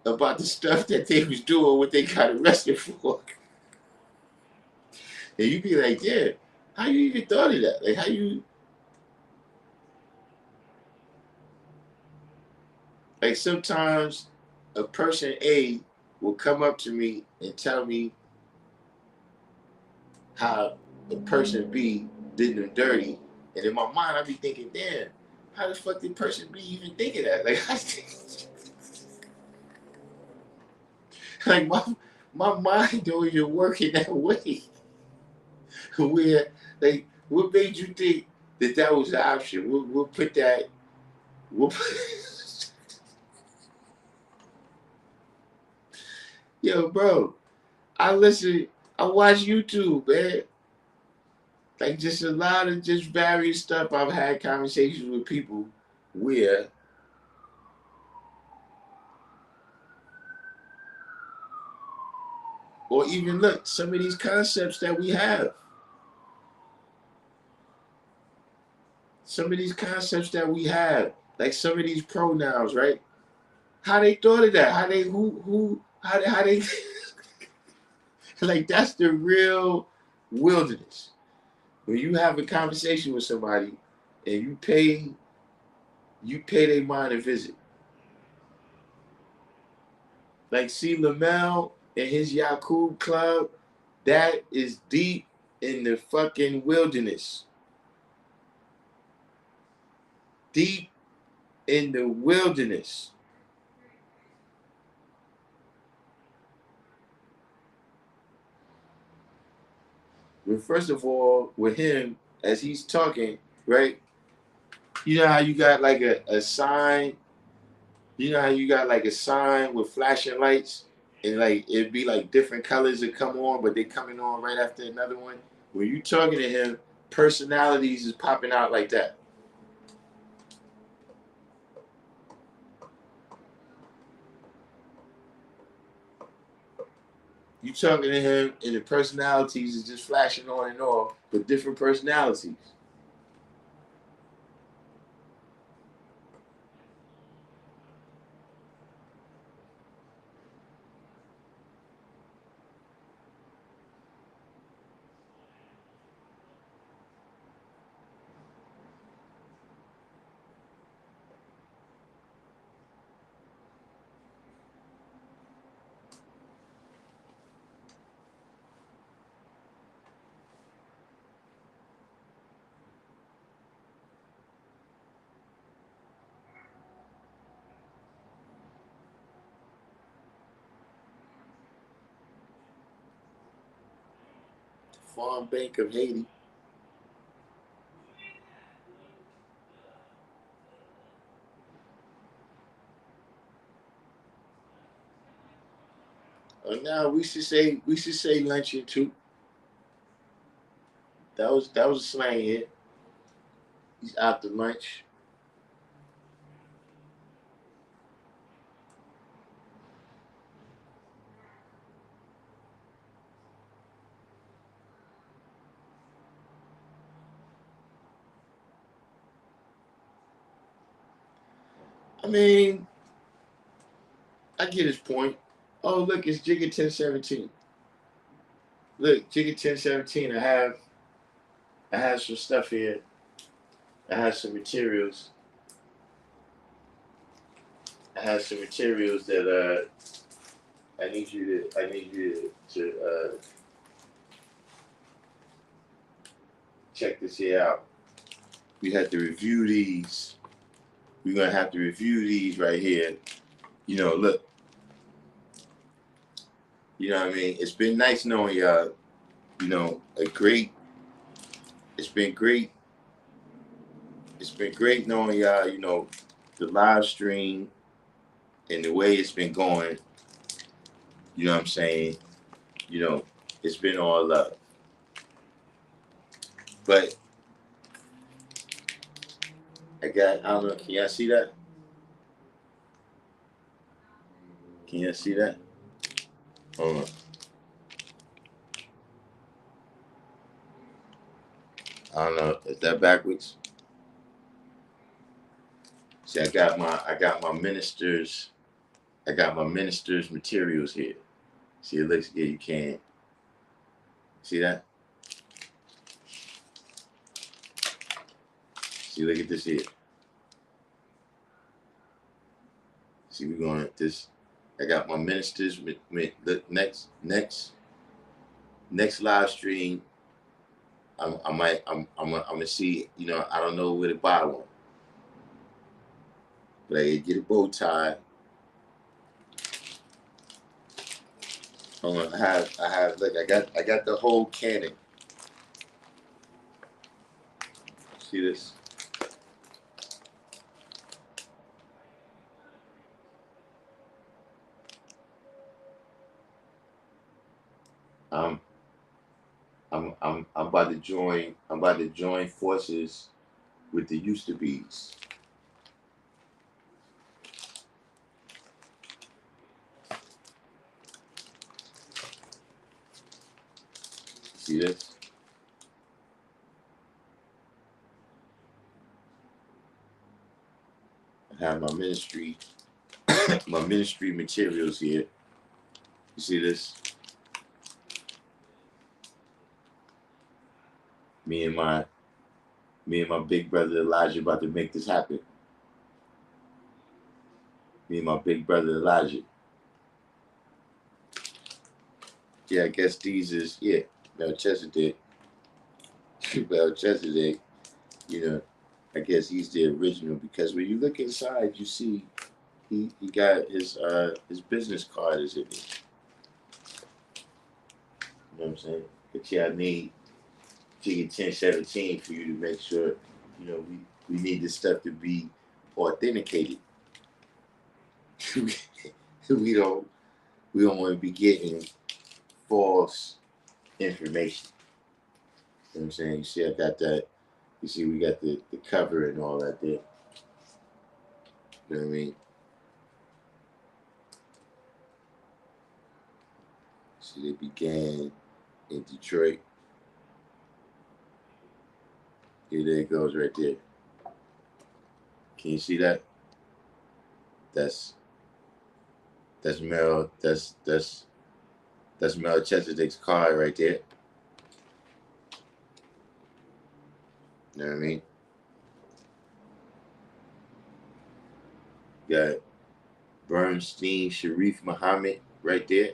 about the stuff that they was doing, what they got arrested for. And you be like, yeah, how you even thought of that? Like, how you, like, sometimes a person A will come up to me and tell me how a person B did them dirty. And in my mind, I be thinking, damn, how the fuck did person B even think of that? Like, like my mind don't even work in that way. Where, like, what made you think that that was an option? We'll put that. We'll put, yo, bro, I listen. I watch YouTube, man. Like, just a lot of just various stuff. I've had conversations with people where, or even look, some of these concepts that we have, some of these concepts that we have, Like some of these pronouns, right? How they thought of that? How they how they like that's the real wilderness. When you have a conversation with somebody and you pay their mind a visit. Like see Lamel and his Yakub club, that is deep in the fucking wilderness. Deep in the wilderness. But first of all, with him, as he's talking, right? You know how you got like a sign. You know how you got like a sign with flashing lights, and like it'd be like different colors that come on, but they coming on right after another one. When you talking to him, personalities is popping out like that. You talking to him, and the personalities is just flashing on and off, but different personalities. Farm Bank of Haiti. Now we should say luncheon too. That was a slang hit. He's after lunch. I mean, I get his point. Oh look, it's Jigga 1017. Look, Jigga 1017. I have some stuff here. I have some materials. I have some materials that I need you to check this here out. We have to review these. We're gonna have to review these right here. Look. You know what I mean? It's been nice knowing y'all. A great. It's been great. It's been great knowing y'all. The live stream and the way it's been going. You know what I'm saying? You know, it's been all love. But I don't know. Can y'all see that? Can y'all see that? Hold on. I don't know. Is that backwards? See, I got my minister's materials here. See, it looks good. You can see that. See, look at this here. See, we're going at this. I got my ministers. The next live stream. I'm gonna see. I don't know where to buy one, but I get a bow tie. Hold on, I have. Look, I got the whole cannon. See this? Um, I'm about to join. I'm about to join forces with the used to bees. See this? have my ministry, my ministry materials here. You see this? Me and my big brother Elijah about to make this happen. Me and my big brother Elijah. Yeah, I guess these is Melchizedek. Melchizedek, you know, I guess he's the original because when you look inside, you see he got his business card is in it. You know what I'm saying? But yeah, I need Figure 1017 for you to make sure, you know, we need this stuff to be authenticated. we don't want to be getting false information. You know what I'm saying? You see, I got that. You see, we got the cover and all that there. You know what I mean? See, they began in Detroit. Yeah, there it goes right there. Can you see that? That's Mel. That's Melchizedek's card right there. You know what I mean? Got Bernstein Sharif Muhammad right there.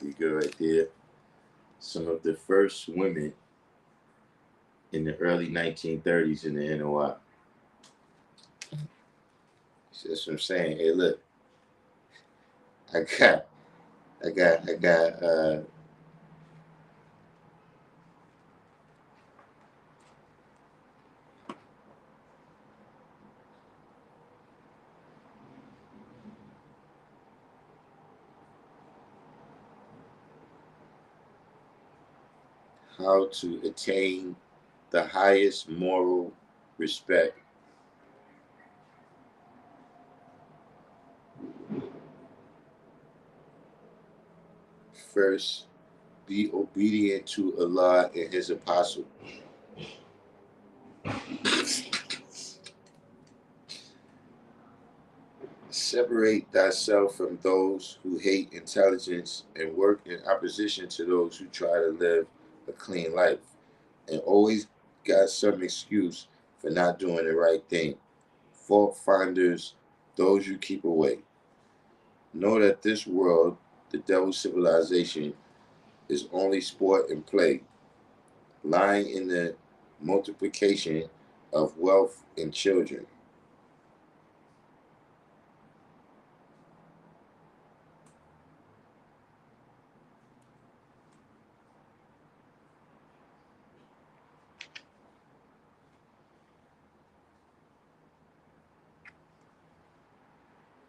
You go right there. Some of the first women in the early 1930s in the NOI. That's what I'm saying. Hey, look, I got how to attain the highest moral respect. First, be obedient to Allah and His apostle. Separate thyself from those who hate intelligence and work in opposition to those who try to live a clean life and always got some excuse for not doing the right thing. Fault finders, those you keep away. Know that this world, the devil's civilization, is only sport and play, lying in the multiplication of wealth and children.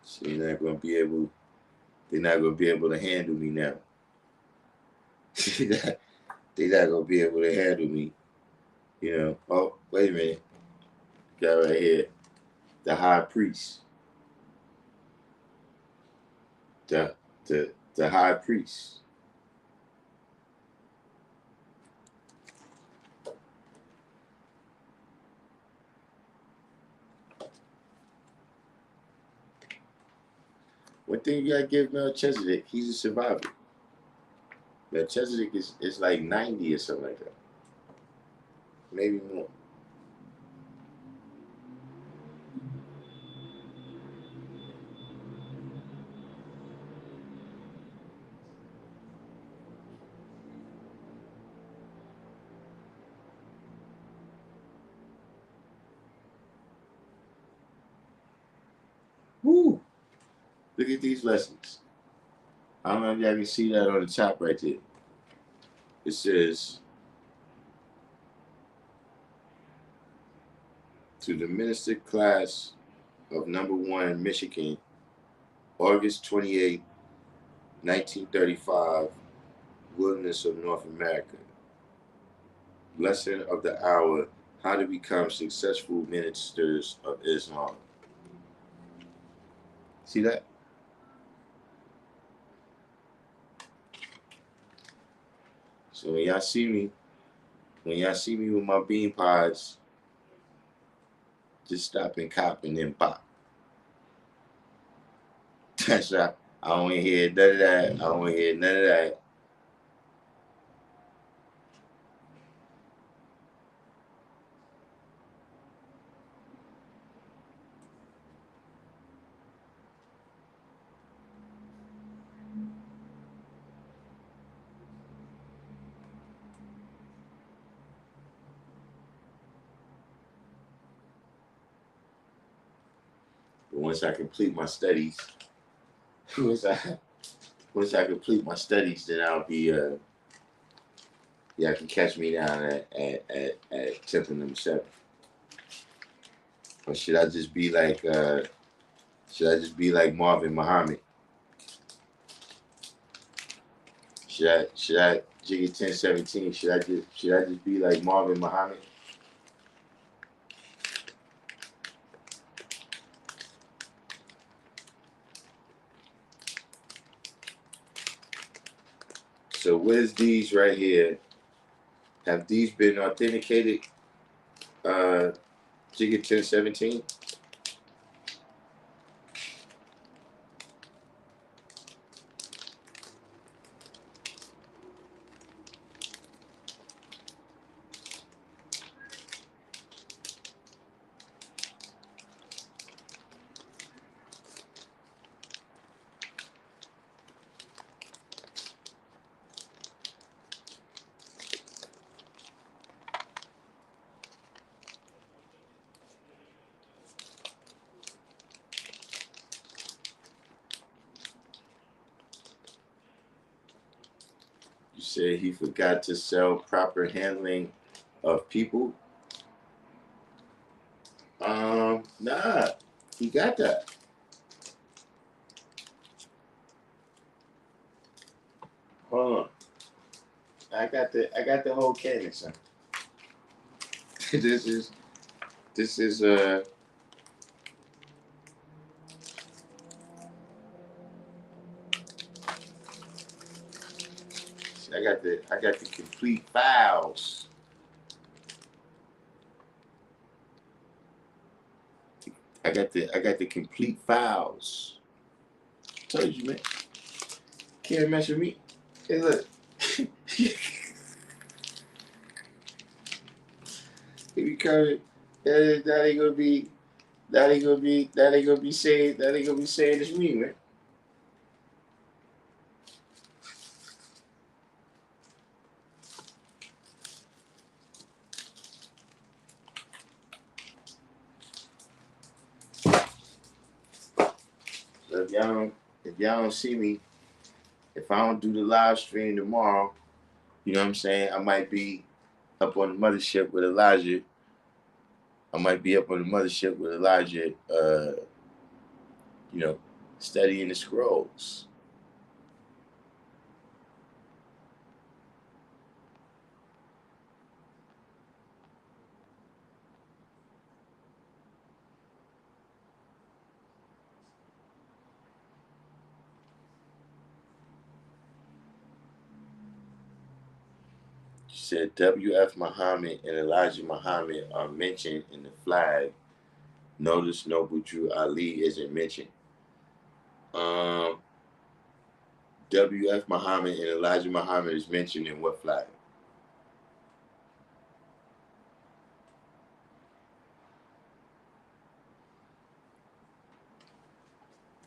So you're not gonna be able they're not gonna be able to handle me now. They're not gonna be able to handle me. You know. Oh, wait a minute. Got right here. The high priest. The the high priest. One thing you gotta give Melchizedek, he's a survivor. Melchizedek is like 90 or something like that. Maybe more. Woo! Look at these lessons. I don't know if y'all can see that on the top right there. It says, to the minister class of number 1 Michigan, August 28, 1935, Wilderness of North America. Lesson of the hour, How to become successful ministers of Islam. See that? So when y'all see me with my bean pies, just stop and cop and then pop. That's right. I don't want to hear none of that. I don't want to hear none of that. But once I complete my studies, once I once I complete my studies, then I'll be yeah, I can catch me down at temple number 7. Or should I just be like Marvin Muhammad? Should I jiggy 1017? Should I just be like Marvin Muhammad? So where's these right here? Have these been authenticated? Jiggy 1017? You said he forgot to sell proper handling of people. Nah, he got that. Hold on, I got the whole cannon, son. this is this is I got the complete files. I got the complete files. Told you, man. Can't mess with me. Hey, look. If you coming, that ain't gonna be saying it's me, man. So if y'all don't see me, if I don't do the live stream tomorrow, you know what I'm saying? I might be up on the mothership with Elijah. I might be up on the mothership with Elijah, you know, studying the scrolls. She said W.F. Muhammad and Elijah Muhammad are mentioned in the flag. Notice Noble Drew Ali isn't mentioned. Um, W.F. Muhammad and Elijah Muhammad is mentioned in what flag?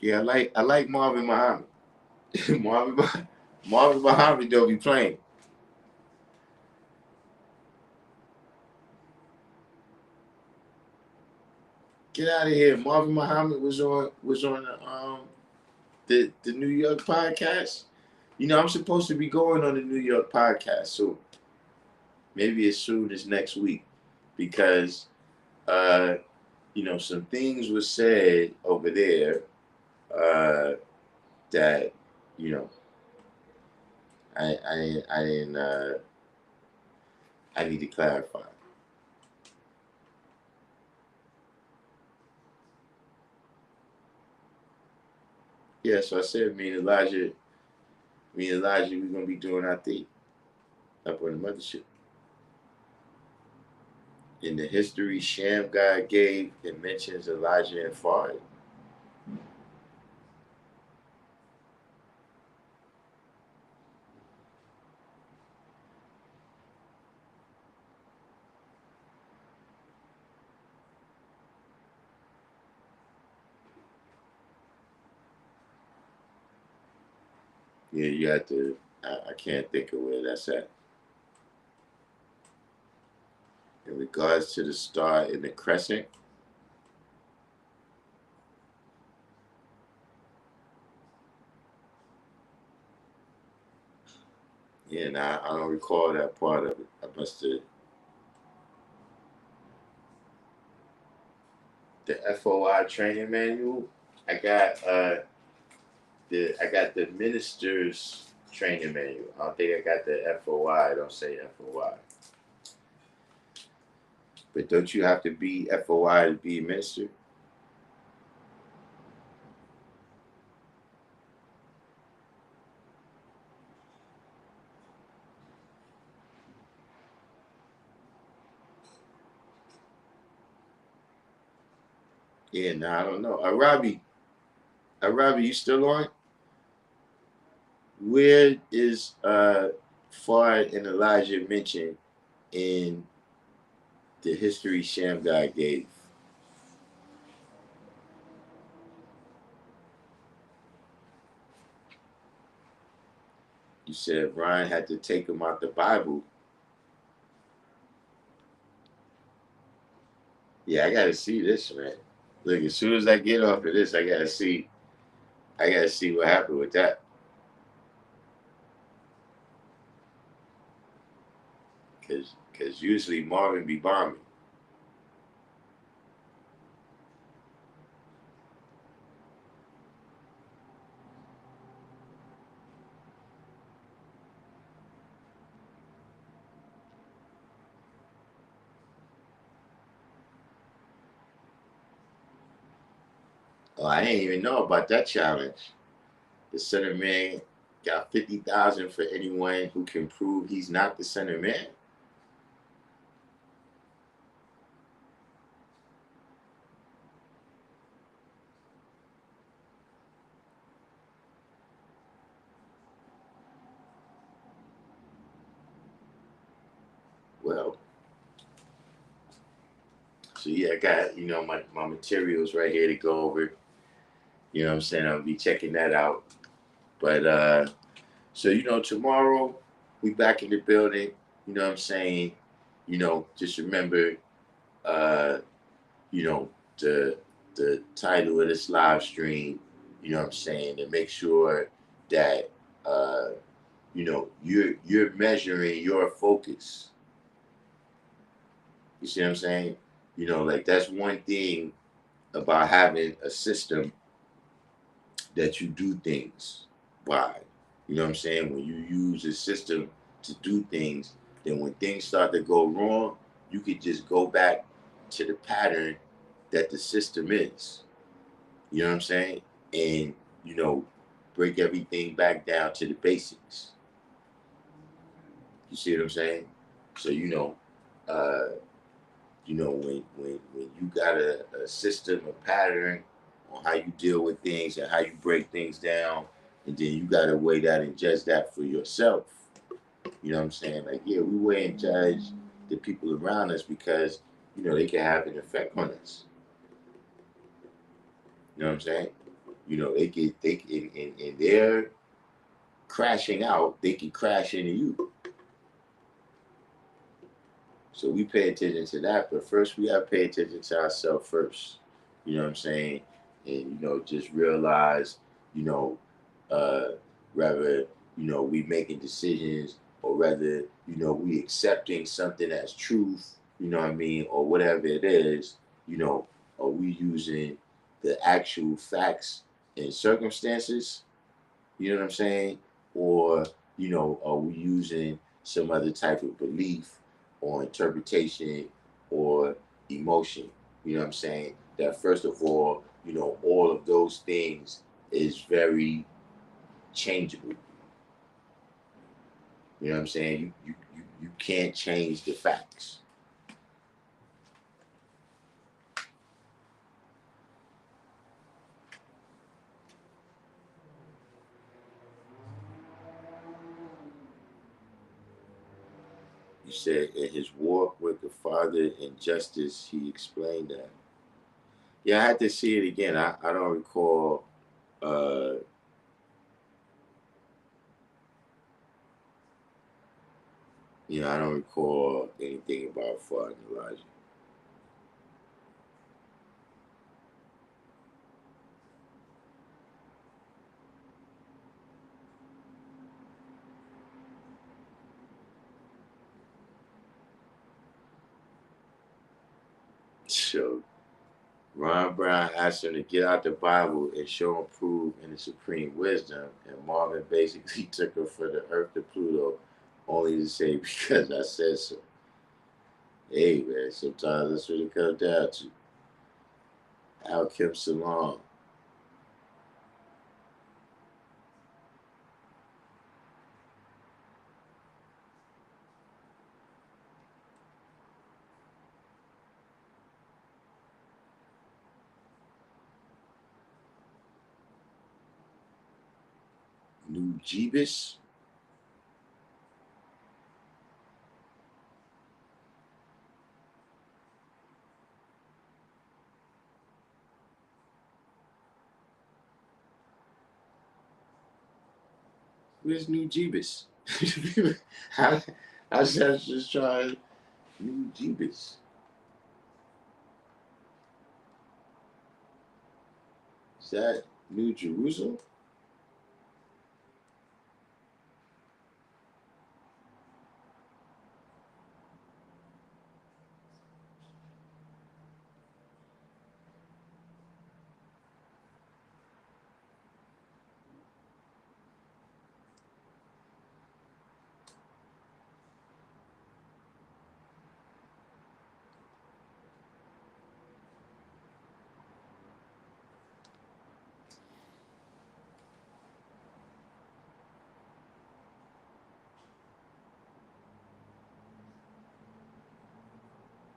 Yeah, I like Marvin Muhammad. Marvin Muhammad don't be playing. Get out of here. Marvin Muhammad was on the New York podcast. You know, I'm supposed to be going on the New York podcast soon. Maybe as soon as next week. Because uh, some things were said over there that, you know, I didn't I need to clarify. Yeah, so I said me and Elijah, we're gonna be doing our thing up on the mothership. In the history Sham God gave, it mentions Elijah and Fard. Yeah, you have to. I can't think of where that's at. In regards to the star in the crescent, yeah, nah, I don't recall that part of it. I must have the FOI training manual. I got the minister's training manual. I don't think I got the FOI. I don't say FOI. But don't you have to be FOI to be a minister? Yeah, nah, I don't know. Robbie, you still on? Where is Fard and Elijah mentioned in the history Sham God gave? You said Ryan had to take him out the Bible. Yeah, I gotta see this, man. Look, as soon as I get off of this, I gotta see. I gotta see what happened with that. Cause usually Marvin be bombing. Oh, I didn't even know about that challenge. The center man got 50,000 for anyone who can prove he's not the center man. Well, so yeah, I got my materials right here to go over. You know what I'm saying? I'll be checking that out. But so tomorrow we back in the building. You know what I'm saying? Just remember, uh, you know, the title of this live stream. You know what I'm saying? To make sure that you're measuring your focus. You see what I'm saying? Like that's one thing about having a system that you do things by. You know what I'm saying? When you use a system to do things, then when things start to go wrong, you could just go back to the pattern that the system is. You know what I'm saying? And, you know, break everything back down to the basics. You see what I'm saying? So, uh, when you got a system, a pattern on how you deal with things and how you break things down, and then you got to weigh that and judge that for yourself. You know what I'm saying? Like, yeah, we weigh and judge the people around us because, they can have an effect on us. You know what I'm saying? And they're crashing out, they can crash into you. So we pay attention to that, but first we have to pay attention to ourselves first. You know what I'm saying? And just realize, you know, uh, rather, we making decisions, or rather, we accepting something as truth. You know what I mean, or whatever it is. Are we using the actual facts and circumstances? You know what I'm saying? Or, are we using some other type of belief or interpretation or emotion? You know what I'm saying? That first of all, all of those things is very changeable. You know what I'm saying? You can't change the facts. You said in his walk with the Father in justice, he explained that. Yeah, I had to see it again. I don't recall. Uh, I don't recall anything about Father Elijah. So Ron Brown asked him to get out the Bible and show him proof in the supreme wisdom, and Marvin basically took her for the Earth to Pluto, only to say because I said so. Hey man, sometimes that's what it comes down to. Al Kim Salam. New Jeebus. Where's New Jeebus? I was just trying New Jeebus. Is that New Jerusalem?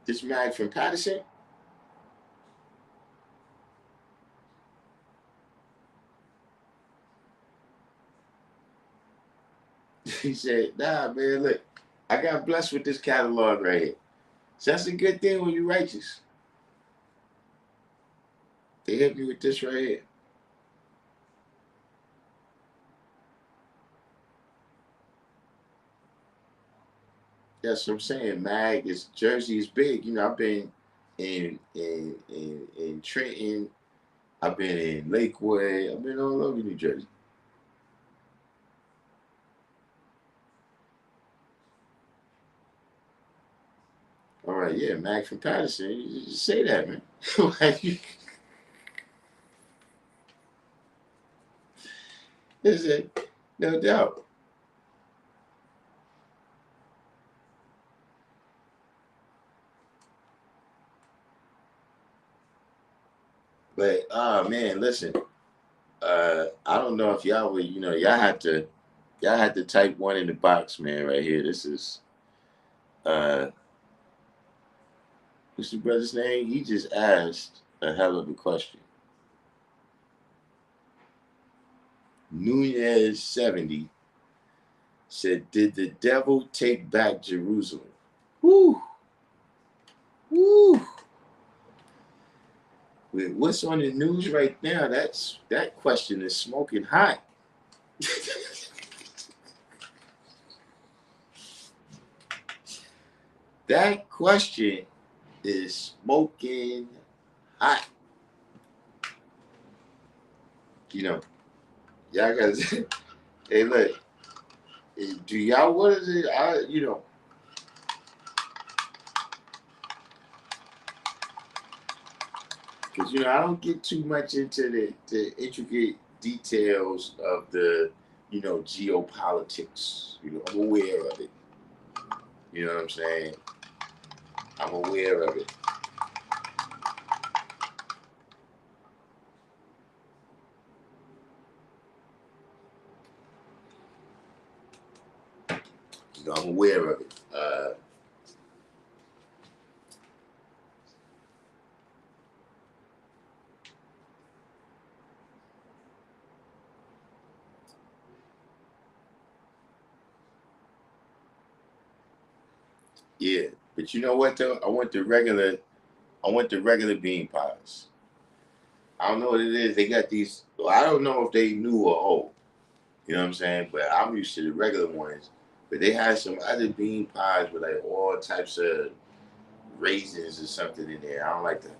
This man from Patterson? He said, nah, man, look, I got blessed with this catalog right here. So that's a good thing when you're righteous. They hit me with this right here. That's what I'm saying. Mag is Jersey is big. I've been in Trenton. I've been in Lakewood. I've been all over New Jersey. All right, yeah, Mag from Patterson. You just say that, man. Is it? No doubt. But man, listen. I don't know if y'all would, y'all had to type one in the box, man, right here. This is uh what's the brother's name? He just asked a hell of a question. Nunez 70 said, did the devil take back Jerusalem? Woo! Woo! With what's on the news right now, that question is smoking hot. That question is smoking hot. You know, y'all gotta hey look, do y'all what is it? Because I don't get too much into the intricate details of the geopolitics. I'm aware of it. You know what I'm saying? I'm aware of it. I'm aware of it. Yeah, but you know what though? I want the regular bean pies. I don't know what it is. They got these. Well, I don't know if they new or old. You know what I'm saying? But I'm used to the regular ones. But they had some other bean pies with like all types of raisins or something in there. I don't like that.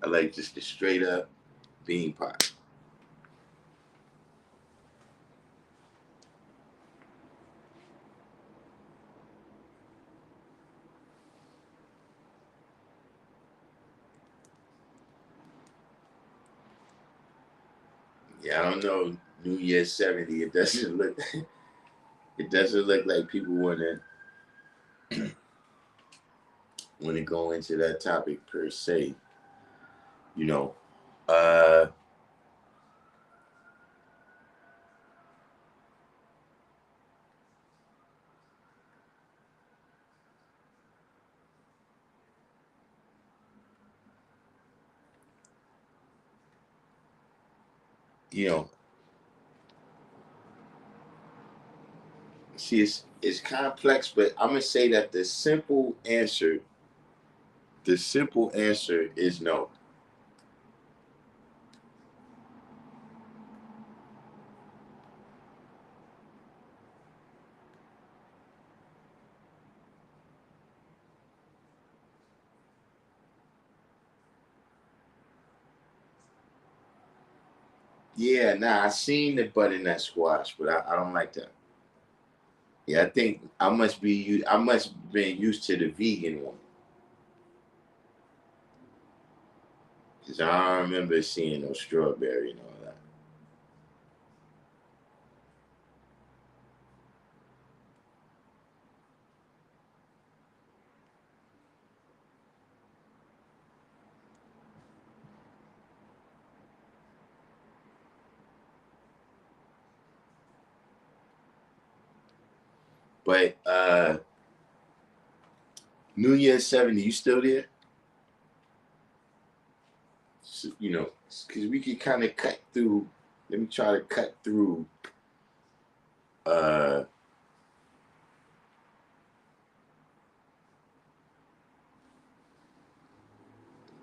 I like just the straight up bean pie. Yeah, I don't know. New Year's 70. It doesn't look. It doesn't look like people want to go into that topic per se. You know. Uh. You know. See, it's complex, but I'm gonna say that the simple answer is no. Yeah, nah, I seen the butternut squash, but I don't like that. Yeah, I think I must have been used to the vegan one because I don't remember seeing no strawberry and all that. But New Year's 70, you still there? So, you know, because we could kind of cut through. Let me try to cut through uh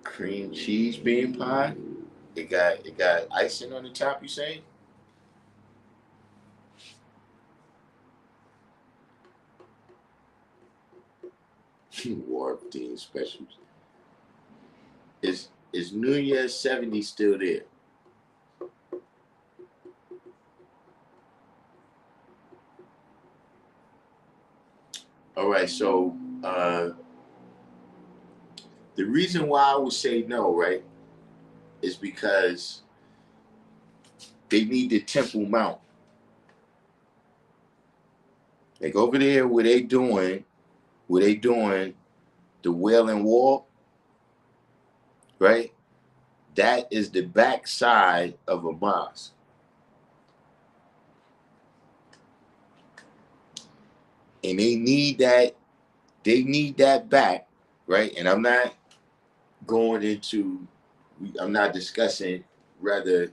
cream cheese bean pie. It got icing on the top. You say Warped Team Specials. Is New Year's 70 still there? All right, so the reason why I would say no, right, is because they need the Temple Mount. Like over there where they doing the Wailing Wall, right? That is the backside of a mosque. And they need that back, right? And going into I'm not discussing whether,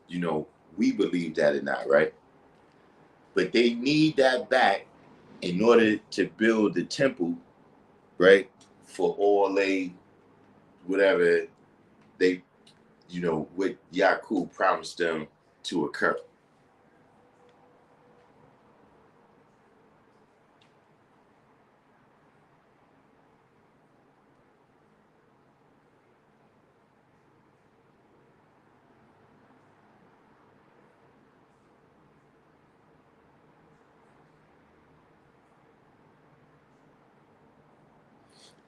you know, we believe that or not, right? But they need that back in order to build the temple, right? For all they whatever they what Yakub promised them to occur.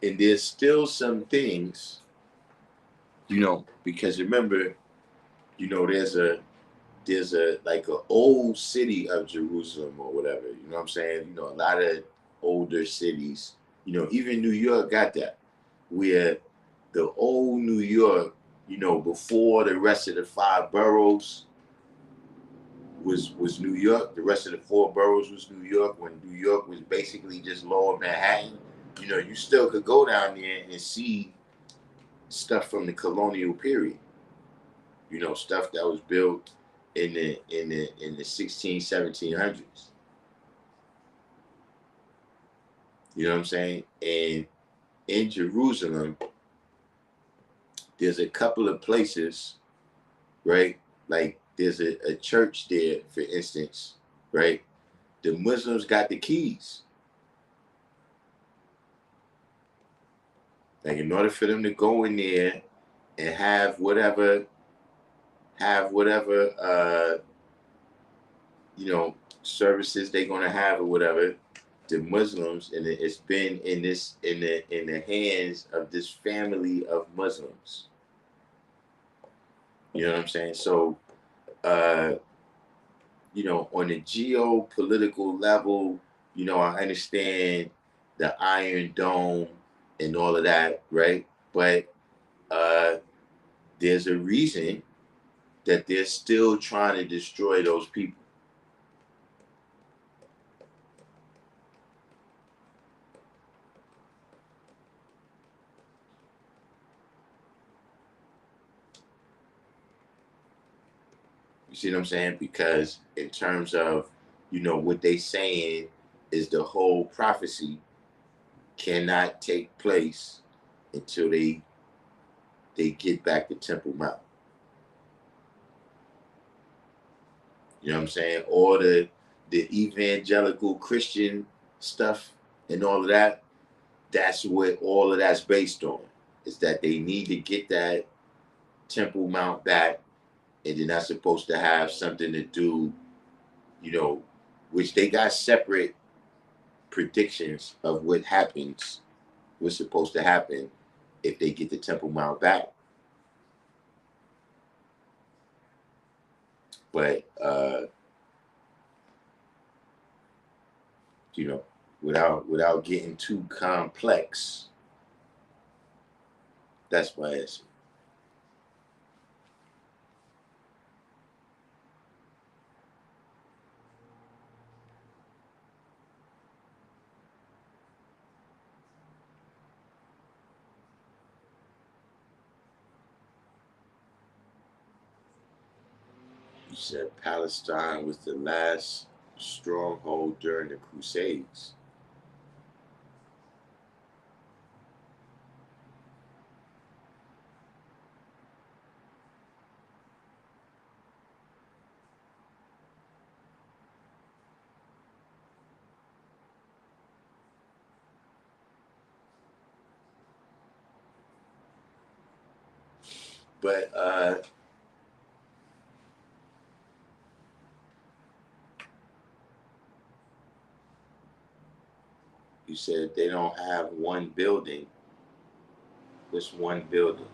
And there's still some things, because remember, there's a like a old city of Jerusalem or whatever. You know what I'm saying? A lot of older cities. Even New York got that, where the old New York, before the rest of the five boroughs was New York. The rest of the four boroughs was New York. When New York was basically just lower Manhattan, you know, you still could go down there and see stuff from the colonial period. You know, stuff that was built in the 16, 1700s. You know what I'm saying? And in Jerusalem, there's a couple of places, right? Like there's a church there, for instance, right? The Muslims got the keys. Like in order for them to go in there and have whatever you know, services they're gonna have or whatever, the Muslims, and it's been in the hands of this family of Muslims. You know what I'm saying? So uh, you know, on the geopolitical level, you know, I understand the Iron Dome and all of that, right? But uh, there's a reason that they're still trying to destroy those people. You see what I'm saying? Because in terms of, you know, what they saying is the whole prophecy cannot take place until they get back to Temple Mount. You know what I'm saying? Or the evangelical Christian stuff and all of that, that's what all of that's based on. Is that they need to get that Temple Mount back, and then that's supposed to have something to do, you know, which they got separate predictions of what happens, what's supposed to happen if they get the Temple Mount back. But you know, without getting too complex, that's my answer. You said Palestine was the last stronghold during the Crusades. But you said they don't have one building. Just one building.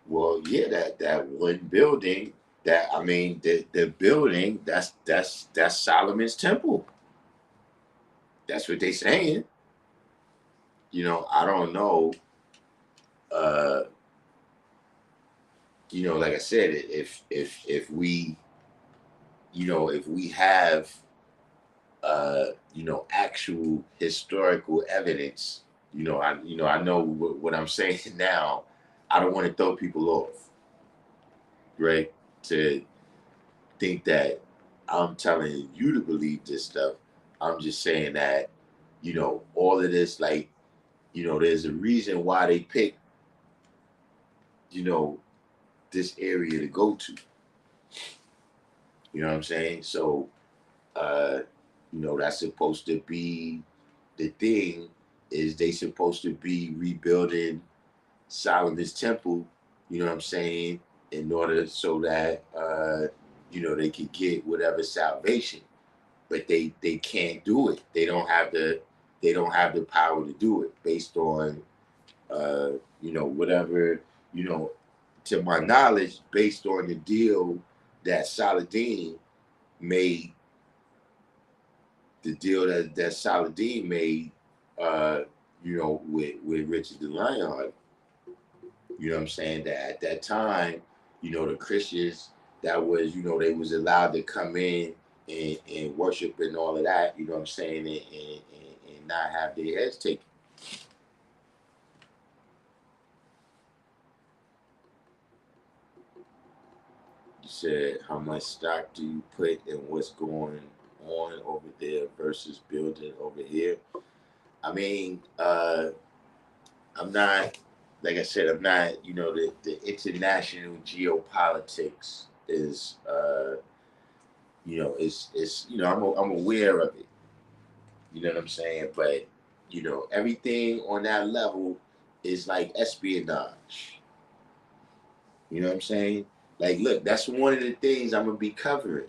Well, yeah, that one building. That I mean, the building. That's Solomon's temple. That's what they saying. You know, I don't know. Uh, you know, like I said, if we, you know, if we have, you know, actual historical evidence, I know what I'm saying now. I don't want to throw people off, right? To think that I'm telling you to believe this stuff. I'm just saying that, you know, all of this, like, there's a reason why they pick, you know, this area to go to. You know what I'm saying? So, uh, that's supposed to be the thing. Is they supposed to be rebuilding Solomon's temple? You know what I'm saying? In order so that they could get whatever salvation, but they can't do it. They don't have the power to do it based on whatever, you know, to my knowledge, based on the deal that Saladin made, Saladin made, with Richard the Lionheart. You know what I'm saying? That at that time, the Christians that was, they was allowed to come in and worship and all of that. You know what I'm saying? And not have their heads taken. You said, how much stock do you put in what's going on over there versus building over here? I mean, I'm not, like I said, I'm not, the international geopolitics is, I'm aware of it. You know what I'm saying? But, everything on that level is like espionage. You know what I'm saying? Like, look, that's one of the things I'm going to be covering.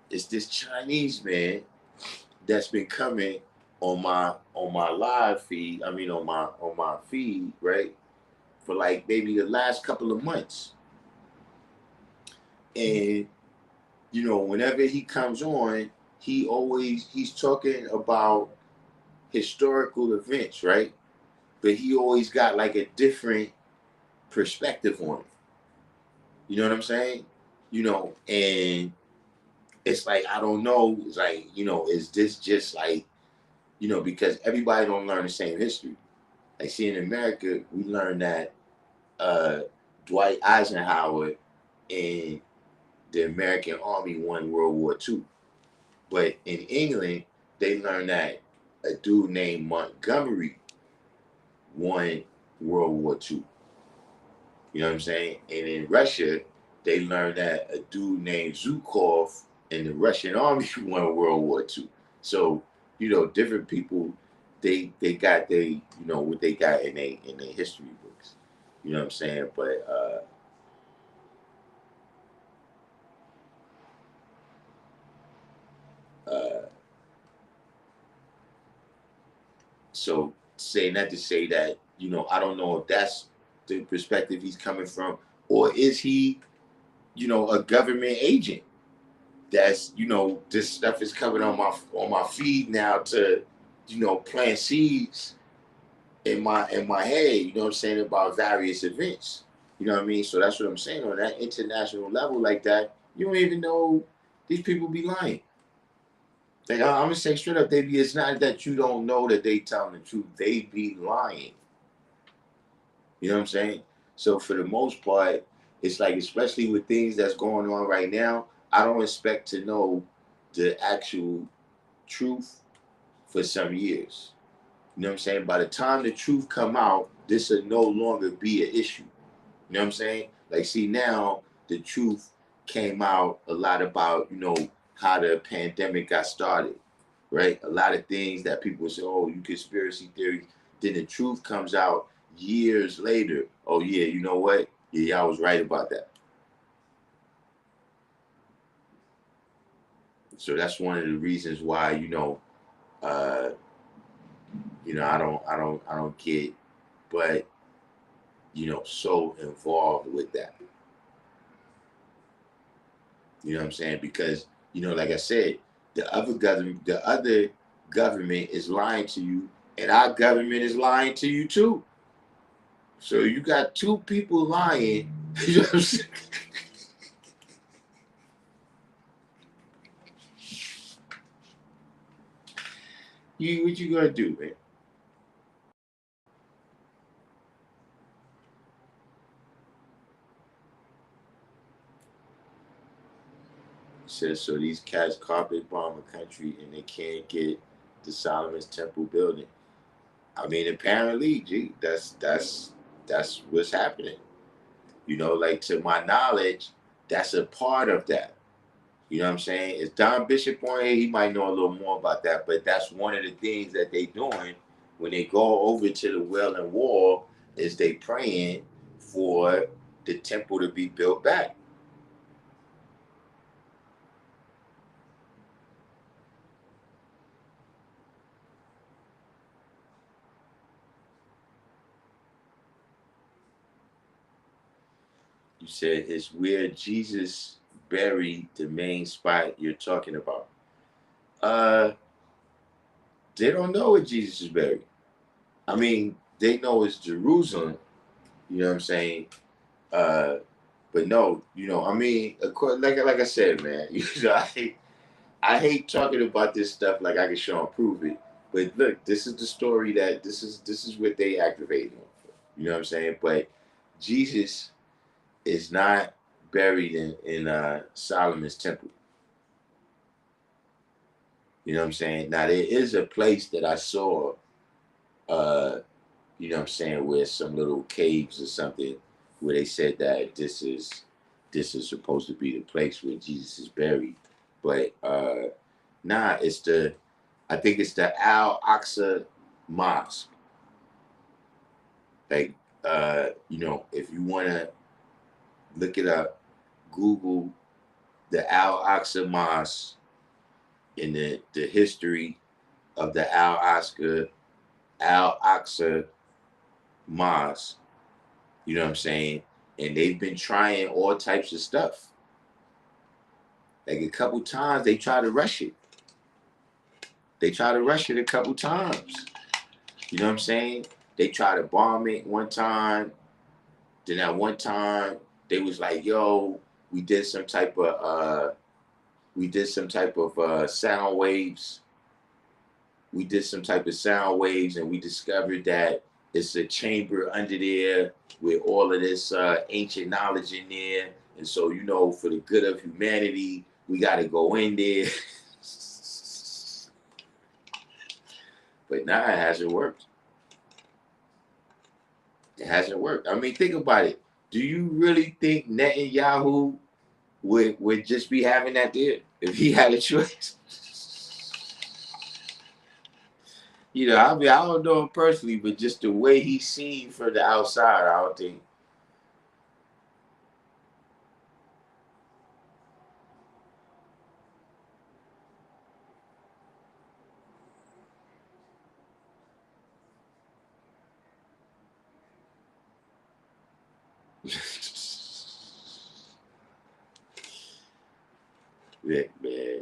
It's this Chinese man that's been coming on my live feed. I mean, on my feed, right? For like maybe the last couple of months. And whenever he comes on, he's talking about historical events, right? But he always got like a different perspective on it. You know what I'm saying? And it's like, I don't know. It's like, is this just like, because everybody don't learn the same history. Like, see, in America, we learned that uh, Dwight Eisenhower and the American Army won World War II. But in England, they learned that a dude named Montgomery won World War II. You know what I'm saying? And in Russia, they learned that a dude named Zhukov in the Russian army won World War II. So, different people, they got what they got in their history books. You know what I'm saying? But so saying that to say that, I don't know if that's the perspective he's coming from, or is he, a government agent that's, this stuff is coming on my feed now to, plant seeds in my head, you know what I'm saying, about various events. You know what I mean? So that's what I'm saying. On that international level like that, you don't even know these people be lying. Like, I'm gonna say straight up, it's not that you don't know that they telling the truth. They be lying. You know what I'm saying? So for the most part, it's like, especially with things that's going on right now, I don't expect to know the actual truth for some years. You know what I'm saying? By the time the truth come out, this will no longer be an issue. You know what I'm saying? Like, see, now the truth came out a lot about, how the pandemic got started, right? A lot of things that people say, oh, you conspiracy theories. Then the truth comes out years later. Oh, yeah, you know what? Yeah, I was right about that. So that's one of the reasons why, uh, I don't get, but, so involved with that. You know what I'm saying? Because, like I said, the other government is lying to you, and our government is lying to you too. So you got two people lying. You know what I'm saying? What you gonna do, man? Says so these cats carpet bomb a country and they can't get the Solomon's Temple building. I mean, apparently, G, that's what's happening. You know, like to my knowledge, that's a part of that. You know what I'm saying? Is Don Bishop on here? He might know a little more about that, but that's one of the things that they doing when they go over to the Wailing Wall is they praying for the temple to be built back. You said it's where Jesus buried the main spot you're talking about. Uh, they don't know where Jesus is buried. I mean, they know it's Jerusalem. You know what I'm saying? Uh, but no, you know, I mean, of course, like I said, man, you know, I hate talking about this stuff like I can show and prove it. But look, this is the story that this is what they activated on. You know what I'm saying? But Jesus is not buried in Solomon's temple. You know what I'm saying? Now there is a place that I saw, uh, you know what I'm saying, where some little caves or something, where they said that this is supposed to be the place where Jesus is buried. But nah, I think it's the Al Aqsa Mosque. Like you know, if you wanna look it up, Google the Al Aqsa Mosque in the history of the Al Aqsa Mosque. You know what I'm saying? And they've been trying all types of stuff. Like a couple times they try to rush it. They try to rush it a couple times. You know what I'm saying? They try to bomb it one time. Then at one time they was like, "Yo, we did some type of sound waves. We did some type of sound waves, and we discovered that it's a chamber under there with all of this ancient knowledge in there. And so, you know, for the good of humanity, we got to go in there." But now it hasn't worked. It hasn't worked. I mean, think about it. Do you really think Netanyahu would just be having that there if he had a choice? You know, I mean, I don't know him personally, but just the way he's seen from the outside, I don't think. Yeah, man.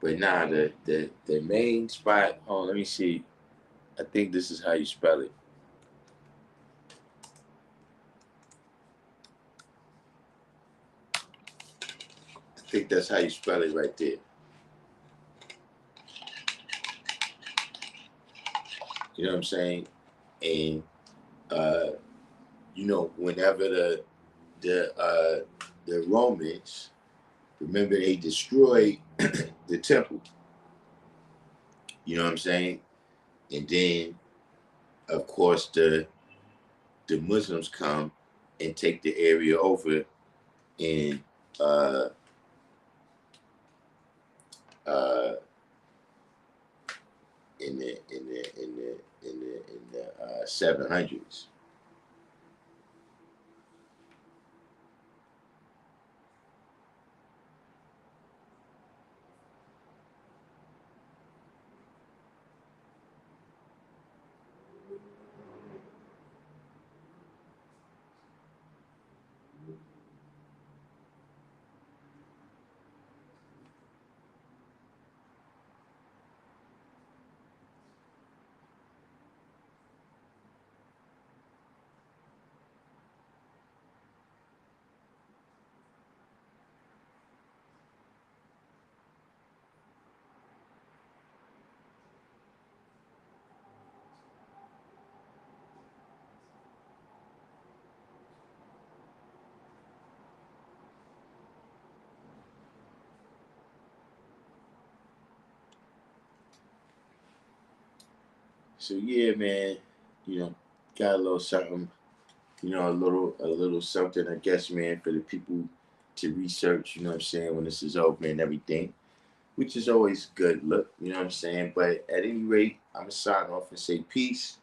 But nah, the main spot. Oh, let me see. I think this is how you spell it. I think that's how you spell it right there. You know what I'm saying? And uh, you know, whenever the Romans, remember they destroyed the temple. You know what I'm saying? And then, of course, the Muslims come and take the area over in uh, uh, in the 700s. So yeah, man, you know, got a little something, a little something, I guess, man, for the people to research, you know what I'm saying, when this is over and everything, which is always good look, you know what I'm saying? But at any rate, I'm gonna sign off and say peace.